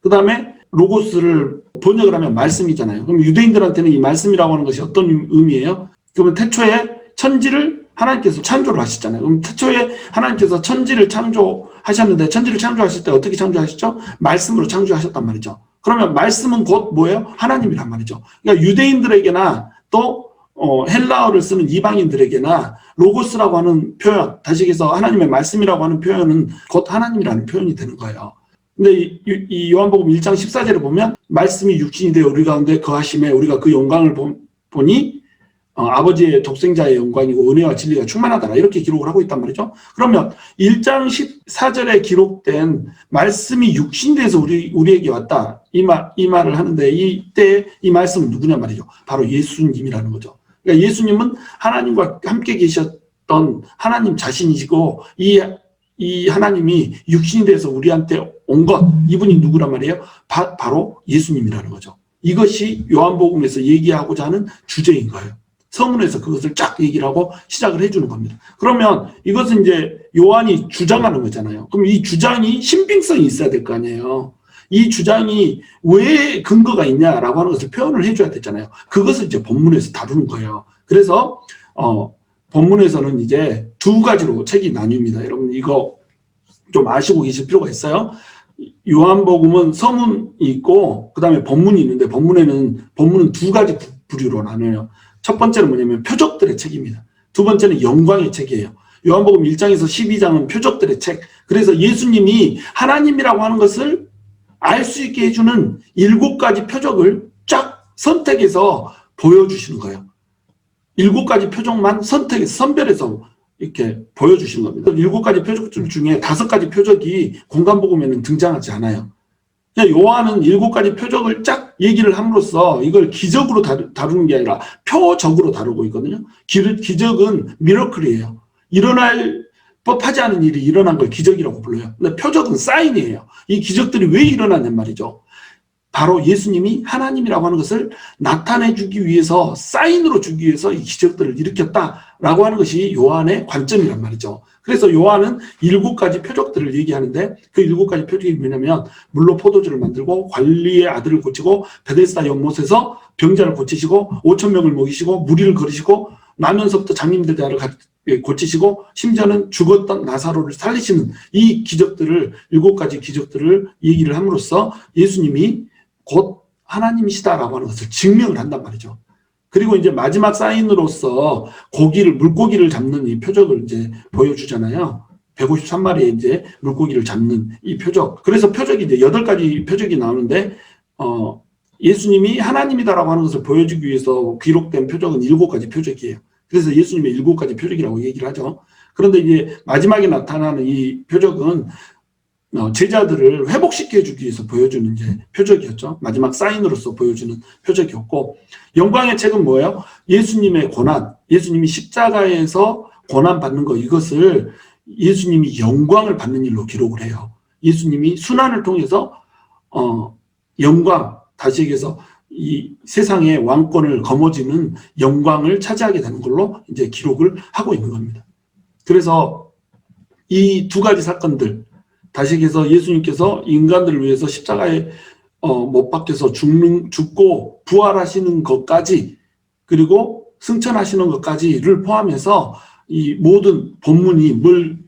Speaker 2: 그 다음에 로고스를 번역을 하면 말씀이잖아요. 그럼 유대인들한테는 이 말씀이라고 하는 것이 어떤 의미예요? 그러면 태초에 천지를 하나님께서 창조를 하셨잖아요. 그럼 태초에 하나님께서 천지를 창조하셨는데 천지를 창조하실 때 어떻게 창조하셨죠? 말씀으로 창조하셨단 말이죠. 그러면 말씀은 곧 뭐예요? 하나님이란 말이죠. 그러니까 유대인들에게나 또 헬라어를 쓰는 이방인들에게나 로고스라고 하는 표현, 다시 얘기해서 하나님의 말씀이라고 하는 표현은 곧 하나님이라는 표현이 되는 거예요. 근데 이 요한복음 1장 14절에 보면 말씀이 육신이 되어 우리 가운데 거하심에 우리가 그 영광을 보니 아버지의 독생자의 영광이고 은혜와 진리가 충만하더라 이렇게 기록을 하고 있단 말이죠. 그러면 1장 14절에 기록된 말씀이 육신이 돼서 우리에게 왔다 이 말을 하는데 이때 이 말씀은 누구냐 말이죠. 바로 예수님이라는 거죠. 그러니까 예수님은 하나님과 함께 계셨던 하나님 자신이시고 이 이 하나님이 육신이 돼서 우리한테 온 것, 이분이 누구란 말이에요? 바로 예수님이라는 거죠. 이것이 요한복음에서 얘기하고자 하는 주제인 거예요. 서문에서 그것을 쫙 얘기를 하고 시작을 해주는 겁니다. 그러면 이것은 이제 요한이 주장하는 거잖아요. 그럼 이 주장이 신빙성이 있어야 될 거 아니에요. 이 주장이 왜 근거가 있냐라고 하는 것을 표현을 해줘야 되잖아요. 그것을 이제 본문에서 다루는 거예요. 그래서 본문에서는 이제 두 가지로 책이 나뉩니다. 여러분 이거 좀 아시고 계실 필요가 있어요. 요한복음은 서문이 있고 그 다음에 본문이 있는데 본문은 두 가지 부류로 나눠요. 첫 번째는 뭐냐면 표적들의 책입니다. 두 번째는 영광의 책이에요. 요한복음 1장에서 12장은 표적들의 책. 그래서 예수님이 하나님이라고 하는 것을 알 수 있게 해주는 7가지 표적을 쫙 선택해서 보여주시는 거예요. 7가지 표적만 선택해서 선별해서 이렇게 보여주시는 겁니다. 7가지 표적들 중에 5가지 표적이 공간복음에는 등장하지 않아요. 요한은 7가지 표적을 쫙 얘기를 함으로써 이걸 기적으로 다루는 게 아니라 표적으로 다루고 있거든요. 기적은 미러클이에요. 일어날 법하지 않은 일이 일어난 걸 기적이라고 불러요. 근데 표적은 사인이에요. 이 기적들이 왜 일어났냔 말이죠. 바로 예수님이 하나님이라고 하는 것을 나타내주기 위해서, 사인으로 주기 위해서 이 기적들을 일으켰다라고 하는 것이 요한의 관점이란 말이죠. 그래서 요한은 7가지 표적들을 얘기하는데 그 7가지 표적이 뭐냐면 물로 포도주를 만들고 관리의 아들을 고치고 베데스다 연못에서 병자를 고치시고 5,000명을 먹이시고 무리를 거르시고 나면서부터 장님들 자를 고치시고 심지어는 죽었던 나사로를 살리시는 이 기적들을 7가지 기적들을 얘기를 함으로써 예수님이 곧 하나님이시다라고 하는 것을 증명을 한단 말이죠. 그리고 이제 마지막 사인으로서 물고기를 잡는 이 표적을 이제 보여주잖아요. 153마리의 이제 물고기를 잡는 이 표적. 그래서 표적이 이제 8가지 표적이 나오는데, 예수님이 하나님이다라고 하는 것을 보여주기 위해서 기록된 표적은 7가지 표적이에요. 그래서 예수님의 7가지 표적이라고 얘기를 하죠. 그런데 이제 마지막에 나타나는 이 표적은 제자들을 회복시켜주기 위해서 보여주는 이제 표적이었죠. 마지막 사인으로서 보여주는 표적이었고, 영광의 책은 뭐예요? 예수님의 고난, 예수님이 십자가에서 고난 받는 거, 이것을 예수님이 영광을 받는 일로 기록을 해요. 예수님이 순환을 통해서 영광, 다시 얘기해서 이 세상의 왕권을 거머쥐는 영광을 차지하게 되는 걸로 이제 기록을 하고 있는 겁니다. 그래서 이 2가지 사건들, 다시 얘기해서 예수님께서 인간들을 위해서 십자가에 못 박혀서 죽고 부활하시는 것까지, 그리고 승천하시는 것까지를 포함해서 이 모든 본문이 뭘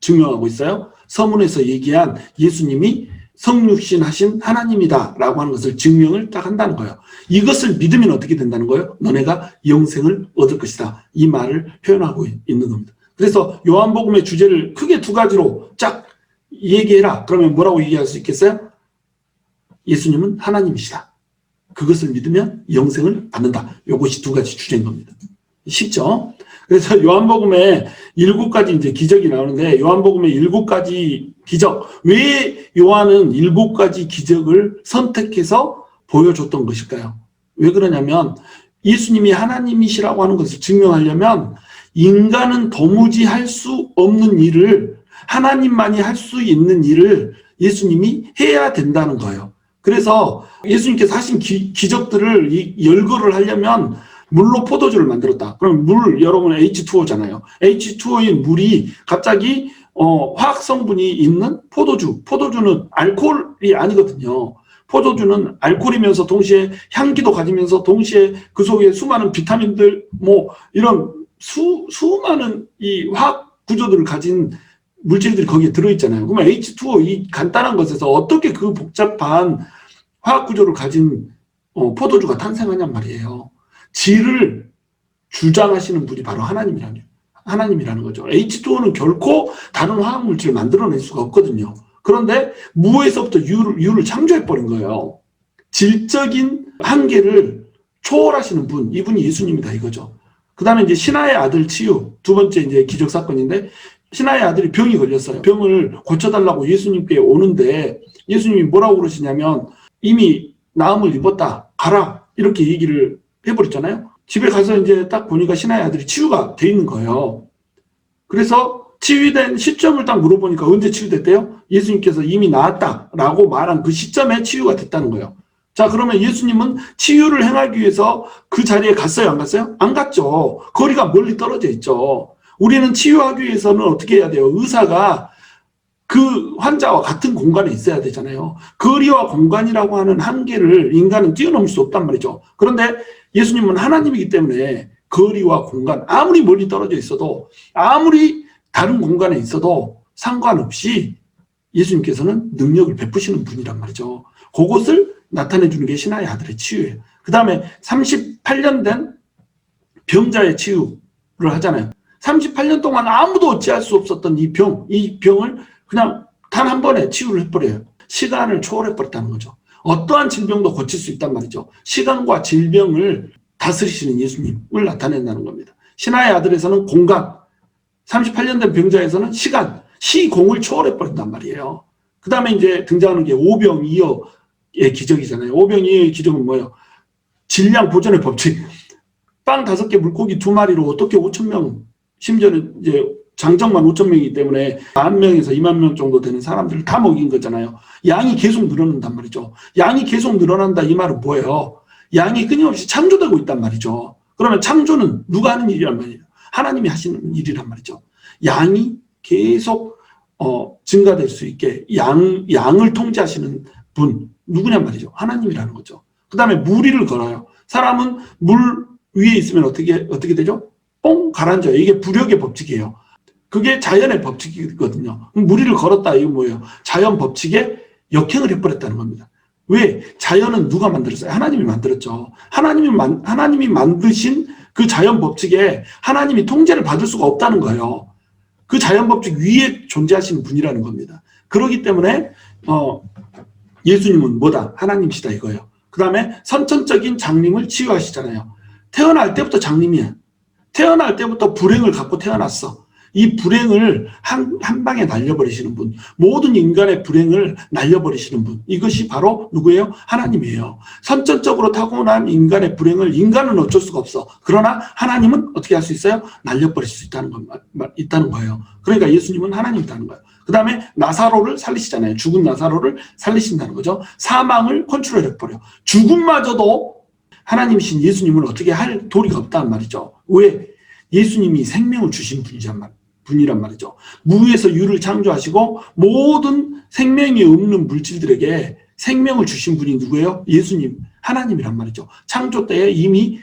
Speaker 2: 증명하고 있어요? 서문에서 얘기한 예수님이 성육신 하신 하나님이다라고 하는 것을 증명을 딱 한다는 거예요. 이것을 믿으면 어떻게 된다는 거예요? 너네가 영생을 얻을 것이다. 이 말을 표현하고 있는 겁니다. 그래서 요한복음의 주제를 크게 2가지로 쫙 얘기해라. 그러면 뭐라고 얘기할 수 있겠어요? 예수님은 하나님이시다. 그것을 믿으면 영생을 받는다. 이것이 2가지 주제인 겁니다. 쉽죠? 그래서 요한복음에 7가지 이제 기적이 나오는데, 요한복음의 7가지 기적, 왜 요한은 7가지 기적을 선택해서 보여줬던 것일까요? 왜 그러냐면 예수님이 하나님이시라고 하는 것을 증명하려면 인간은 도무지 할 수 없는 일을, 하나님만이 할 수 있는 일을 예수님이 해야 된다는 거예요. 그래서 예수님께서 하신 기적들을 열거를 하려면 물로 포도주를 만들었다. 그럼 물, 여러분 H2O잖아요. H2O인 물이 갑자기 화학 성분이 있는 포도주는 알코올이 아니거든요. 포도주는 알코올이면서 동시에 향기도 가지면서 동시에 그 속에 수많은 비타민들, 이런 수많은 이 화학 구조들을 가진 물질들이 거기에 들어있잖아요. 그러면 H2O, 이 간단한 것에서 어떻게 그 복잡한 화학 구조를 가진 포도주가 탄생하냔 말이에요. 질을 주장하시는 분이 바로 하나님이라는 거죠. H2O는 결코 다른 화학 물질을 만들어낼 수가 없거든요. 그런데 무에서부터 유를 창조해버린 거예요. 질적인 한계를 초월하시는 분, 이분이 예수님이다 이거죠. 그 다음에 이제 신하의 아들 치유, 2번째 이제 기적 사건인데, 신하의 아들이 병이 걸렸어요. 병을 고쳐달라고 예수님께 오는데 예수님이 뭐라고 그러시냐면 이미 나음을 입었다. 가라. 이렇게 얘기를 해버렸잖아요. 집에 가서 이제 딱 보니까 신하의 아들이 치유가 돼 있는 거예요. 그래서 치유된 시점을 딱 물어보니까 언제 치유됐대요? 예수님께서 이미 나았다라고 말한 그 시점에 치유가 됐다는 거예요. 자, 그러면 예수님은 치유를 행하기 위해서 그 자리에 갔어요? 안 갔어요? 안 갔죠. 거리가 멀리 떨어져 있죠. 우리는 치유하기 위해서는 어떻게 해야 돼요? 의사가 그 환자와 같은 공간에 있어야 되잖아요. 거리와 공간이라고 하는 한계를 인간은 뛰어넘을 수 없단 말이죠. 그런데 예수님은 하나님이기 때문에 거리와 공간, 아무리 멀리 떨어져 있어도, 아무리 다른 공간에 있어도 상관없이 예수님께서는 능력을 베푸시는 분이란 말이죠. 그것을 나타내 주는 게 신하의 아들의 치유예요. 그 다음에 38년 된 병자의 치유를 하잖아요. 38년 동안 아무도 어찌할 수 없었던 이 병을 그냥 단 한 번에 치유를 해버려요. 시간을 초월해버렸다는 거죠. 어떠한 질병도 고칠 수 있단 말이죠. 시간과 질병을 다스리시는 예수님을 나타낸다는 겁니다. 신하의 아들에서는 공간, 38년 된 병자에서는 시간, 시공을 초월해버린단 말이에요. 그 다음에 이제 등장하는 게 오병이어의 기적이잖아요. 오병이어의 기적은 뭐예요? 질량 보존의 법칙. 빵 5개, 물고기 2마리로 어떻게 5,000명, 심지어는 이제 장정만 5,000명이기 때문에 10,000명에서 20,000명 정도 되는 사람들을 다 먹인 거잖아요. 양이 계속 늘어난단 말이죠. 양이 계속 늘어난다 이 말은 뭐예요? 양이 끊임없이 창조되고 있단 말이죠. 그러면 창조는 누가 하는 일이란 말이에요? 하나님이 하시는 일이란 말이죠. 양이 계속 증가될 수 있게 양을 통제하시는 분 누구냔 말이죠. 하나님이라는 거죠. 그 다음에 무리를 걸어요. 사람은 물 위에 있으면 어떻게 되죠? 뽕 가라앉아요. 이게 부력의 법칙이에요. 그게 자연의 법칙이거든요. 무리를 걸었다 이거 뭐예요? 자연 법칙에 역행을 해버렸다는 겁니다. 왜? 자연은 누가 만들었어요? 하나님이 만들었죠. 하나님이 만드신 그 자연 법칙에 하나님이 통제를 받을 수가 없다는 거예요. 그 자연 법칙 위에 존재하시는 분이라는 겁니다. 그렇기 때문에 예수님은 뭐다? 하나님이시다 이거예요. 그 다음에 선천적인 장님을 치유하시잖아요. 태어날 때부터 장님이야. 태어날 때부터 불행을 갖고 태어났어. 이 불행을 한 방에 날려버리시는 분, 모든 인간의 불행을 날려버리시는 분, 이것이 바로 누구예요? 하나님이에요. 선천적으로 타고난 인간의 불행을 인간은 어쩔 수가 없어. 그러나 하나님은 어떻게 할 수 있어요? 날려버릴 수 있다는 거예요. 그러니까 예수님은 하나님이라는 거예요. 그 다음에 나사로를 살리시잖아요. 죽은 나사로를 살리신다는 거죠. 사망을 컨트롤해버려. 죽음마저도 하나님이신 예수님은 어떻게 할 도리가 없다는 말이죠. 왜? 예수님이 생명을 주신 분이란 말이죠. 무에서 유를 창조하시고 모든 생명이 없는 물질들에게 생명을 주신 분이 누구예요? 예수님, 하나님이란 말이죠. 창조 때에 이미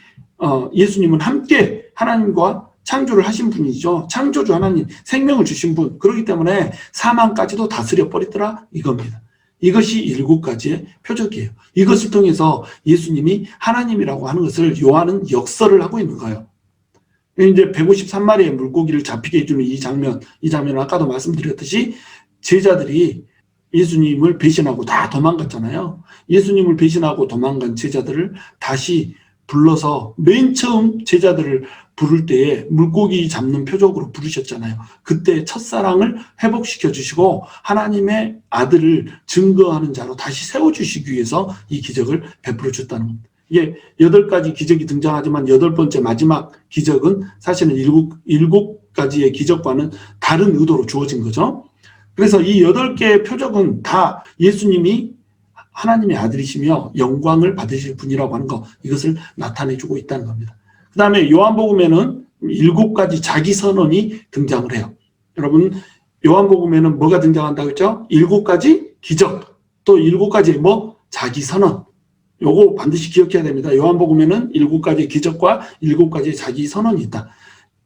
Speaker 2: 예수님은 함께 하나님과 창조를 하신 분이죠. 창조주 하나님, 생명을 주신 분. 그렇기 때문에 사망까지도 다스려 버리더라 이겁니다. 이것이 7가지의 표적이에요. 이것을 통해서 예수님이 하나님이라고 하는 것을 요한은 역설을 하고 있는 거예요. 이제 153마리의 물고기를 잡히게 해주는 이 장면은 아까도 말씀드렸듯이 제자들이 예수님을 배신하고 다 도망갔잖아요. 예수님을 배신하고 도망간 제자들을 다시 불러서 맨 처음 제자들을 부를 때에 물고기 잡는 표적으로 부르셨잖아요. 그때 첫사랑을 회복시켜 주시고 하나님의 아들을 증거하는 자로 다시 세워주시기 위해서 이 기적을 베풀어 줬다는 겁니다. 이게 8가지 기적이 등장하지만 8번째 마지막 기적은 사실은 7가지의 기적과는 다른 의도로 주어진 거죠. 그래서 이 8개의 표적은 다 예수님이 하나님의 아들이시며 영광을 받으실 분이라고 하는 거, 이것을 나타내주고 있다는 겁니다. 그 다음에 요한복음에는 7가지 자기 선언이 등장을 해요. 여러분, 요한복음에는 뭐가 등장한다고 했죠? 7가지 기적, 또 7가지 자기 선언. 요거 반드시 기억해야 됩니다. 요한복음에는 7가지 기적과 7가지 자기 선언이 있다.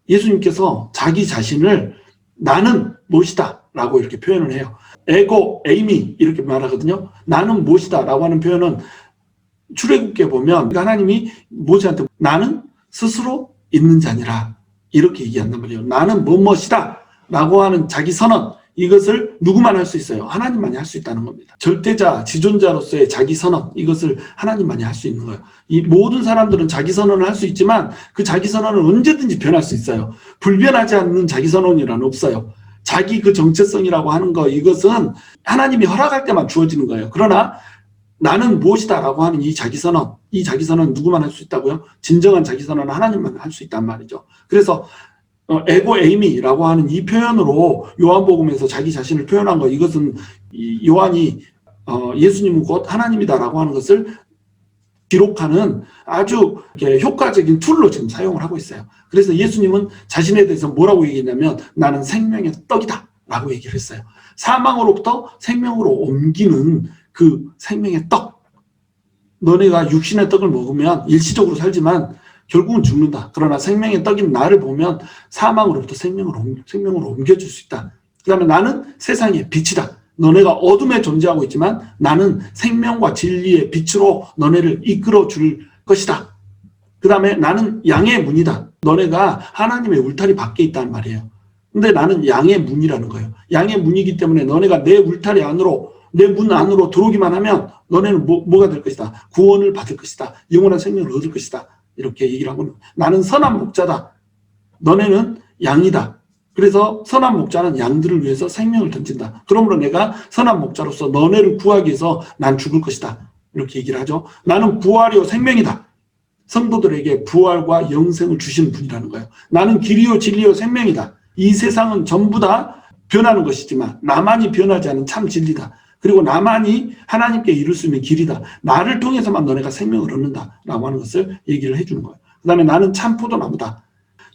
Speaker 2: 예수님께서 자기 자신을 나는 무엇이다 라고 이렇게 표현을 해요. 에고, 에이미 이렇게 말하거든요. 나는 무엇이다 라고 하는 표현은 출애굽기에 보면 하나님이 모세한테 나는 스스로 있는 자니라 이렇게 얘기한단 말이에요. 나는 무엇이다 라고 하는 자기 선언, 이것을 누구만 할 수 있어요? 하나님만이 할 수 있다는 겁니다. 절대자, 지존자로서의 자기 선언, 이것을 하나님만이 할 수 있는 거예요. 이 모든 사람들은 자기 선언을 할 수 있지만 그 자기 선언은 언제든지 변할 수 있어요. 불변하지 않는 자기 선언이란 없어요. 자기 그 정체성이라고 하는 거, 이것은 하나님이 허락할 때만 주어지는 거예요. 그러나 나는 무엇이다 라고 하는 이 자기 선언은 누구만 할 수 있다고요? 진정한 자기 선언은 하나님만 할 수 있단 말이죠. 그래서 에고 에이미라고 하는 이 표현으로 요한복음에서 자기 자신을 표현한 거, 이것은 요한이 예수님은 곧 하나님이다라고 하는 것을 기록하는 아주 효과적인 툴로 지금 사용을 하고 있어요. 그래서 예수님은 자신에 대해서 뭐라고 얘기했냐면 나는 생명의 떡이다 라고 얘기를 했어요. 사망으로부터 생명으로 옮기는 그 생명의 떡. 너네가 육신의 떡을 먹으면 일시적으로 살지만 결국은 죽는다. 그러나 생명의 떡인 나를 보면 사망으로부터 생명으로 옮겨줄 수 있다. 그 다음에 나는 세상의 빛이다. 너네가 어둠에 존재하고 있지만 나는 생명과 진리의 빛으로 너네를 이끌어 줄 것이다. 그 다음에 나는 양의 문이다. 너네가 하나님의 울타리 밖에 있다는 말이에요. 근데 나는 양의 문이라는 거예요. 양의 문이기 때문에 너네가 내 울타리 안으로, 내 문 안으로 들어오기만 하면 너네는 뭐가 될 것이다. 구원을 받을 것이다. 영원한 생명을 얻을 것이다. 이렇게 얘기를 하고, 나는 선한 목자다. 너네는 양이다. 그래서 선한 목자는 양들을 위해서 생명을 던진다. 그러므로 내가 선한 목자로서 너네를 구하기 위해서 난 죽을 것이다. 이렇게 얘기를 하죠. 나는 부활이요 생명이다. 성도들에게 부활과 영생을 주시는 분이라는 거예요. 나는 길이요 진리요 생명이다. 이 세상은 전부 다 변하는 것이지만 나만이 변하지 않은 참 진리다. 그리고 나만이 하나님께 이룰 수 있는 길이다. 나를 통해서만 너네가 생명을 얻는다라고 하는 것을 얘기를 해주는 거예요. 그 다음에 나는 참 포도나무다.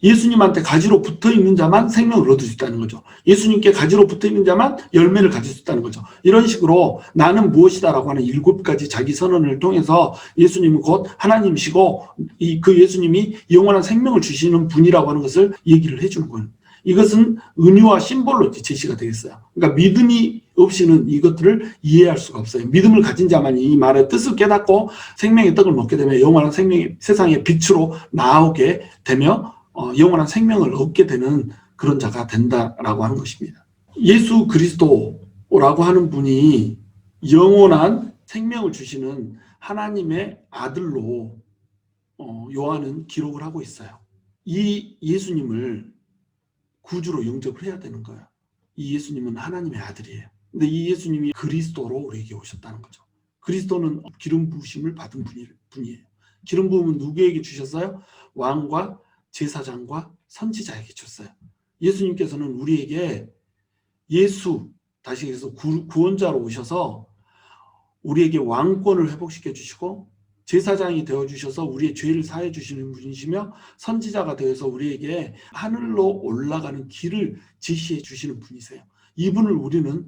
Speaker 2: 예수님한테 가지로 붙어있는 자만 생명을 얻을 수 있다는 거죠. 예수님께 가지로 붙어있는 자만 열매를 가질 수 있다는 거죠. 이런 식으로 나는 무엇이다라고 하는 7가지 자기 선언을 통해서 예수님은 곧 하나님이시고 그 예수님이 영원한 생명을 주시는 분이라고 하는 것을 얘기를 해주는 거예요. 이것은 은유와 심볼로 제시가 되겠어요. 그러니까 믿음이 없이는 이것들을 이해할 수가 없어요. 믿음을 가진 자만이 이 말의 뜻을 깨닫고 생명의 떡을 먹게 되면 영원한 생명이 세상의 빛으로 나오게 되며 영원한 생명을 얻게 되는 그런 자가 된다라고 하는 것입니다. 예수 그리스도라고 하는 분이 영원한 생명을 주시는 하나님의 아들로 요한은 기록을 하고 있어요. 이 예수님을 구주로 영접을 해야 되는 거예요. 이 예수님은 하나님의 아들이에요. 근데 이 예수님이 그리스도로 우리에게 오셨다는 거죠. 그리스도는 기름 부으심을 받은 분이에요. 기름 부음은 누구에게 주셨어요? 왕과 제사장과 선지자에게 줬어요. 예수님께서는 우리에게 다시 해서 구원자로 오셔서 우리에게 왕권을 회복시켜 주시고 제사장이 되어주셔서 우리의 죄를 사해 주시는 분이시며 선지자가 되어서 우리에게 하늘로 올라가는 길을 지시해 주시는 분이세요. 이분을 우리는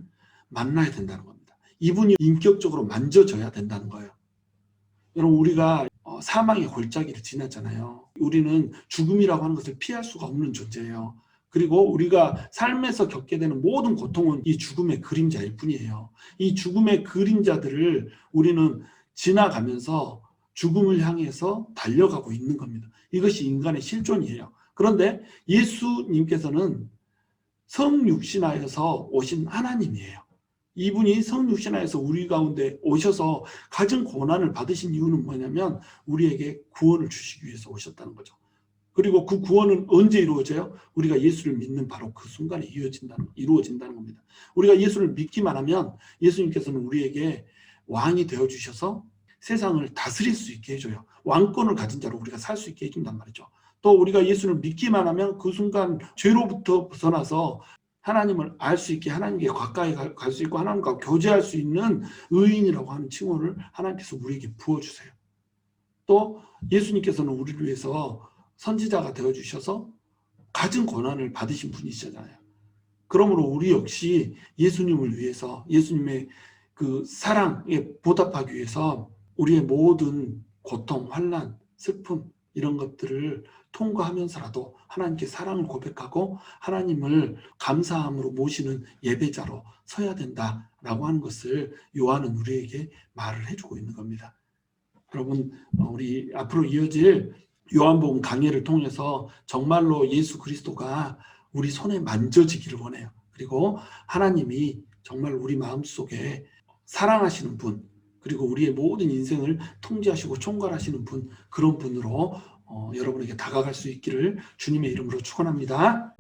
Speaker 2: 만나야 된다는 겁니다. 이분이 인격적으로 만져져야 된다는 거예요. 여러분, 우리가 사망의 골짜기를 지났잖아요. 우리는 죽음이라고 하는 것을 피할 수가 없는 존재예요. 그리고 우리가 삶에서 겪게 되는 모든 고통은 이 죽음의 그림자일 뿐이에요. 이 죽음의 그림자들을 우리는 지나가면서 죽음을 향해서 달려가고 있는 겁니다. 이것이 인간의 실존이에요. 그런데 예수님께서는 성육신하여서 오신 하나님이에요. 이분이 성육신하여서 우리 가운데 오셔서 가진 고난을 받으신 이유는 뭐냐면 우리에게 구원을 주시기 위해서 오셨다는 거죠. 그리고 그 구원은 언제 이루어져요? 우리가 예수를 믿는 바로 그 순간에 이루어진다는 겁니다. 우리가 예수를 믿기만 하면 예수님께서는 우리에게 왕이 되어주셔서 세상을 다스릴 수 있게 해줘요. 왕권을 가진 자로 우리가 살 수 있게 해준단 말이죠. 또 우리가 예수를 믿기만 하면 그 순간 죄로부터 벗어나서 하나님을 알 수 있게, 하나님께 가까이 갈 수 있고 하나님과 교제할 수 있는 의인이라고 하는 칭호를 하나님께서 우리에게 부어주세요. 또 예수님께서는 우리를 위해서 선지자가 되어주셔서 가진 고난을 받으신 분이시잖아요. 그러므로 우리 역시 예수님을 위해서, 예수님의 그 사랑에 보답하기 위해서 우리의 모든 고통, 환난, 슬픔 이런 것들을 통과하면서라도 하나님께 사랑을 고백하고 하나님을 감사함으로 모시는 예배자로 서야 된다라고 하는 것을 요한은 우리에게 말을 해주고 있는 겁니다. 여러분, 우리 앞으로 이어질 요한복음 강해를 통해서 정말로 예수 그리스도가 우리 손에 만져지기를 원해요. 그리고 하나님이 정말 우리 마음속에 사랑하시는 분, 그리고 우리의 모든 인생을 통제하시고 총괄하시는 분, 그런 분으로 여러분에게 다가갈 수 있기를 주님의 이름으로 축원합니다.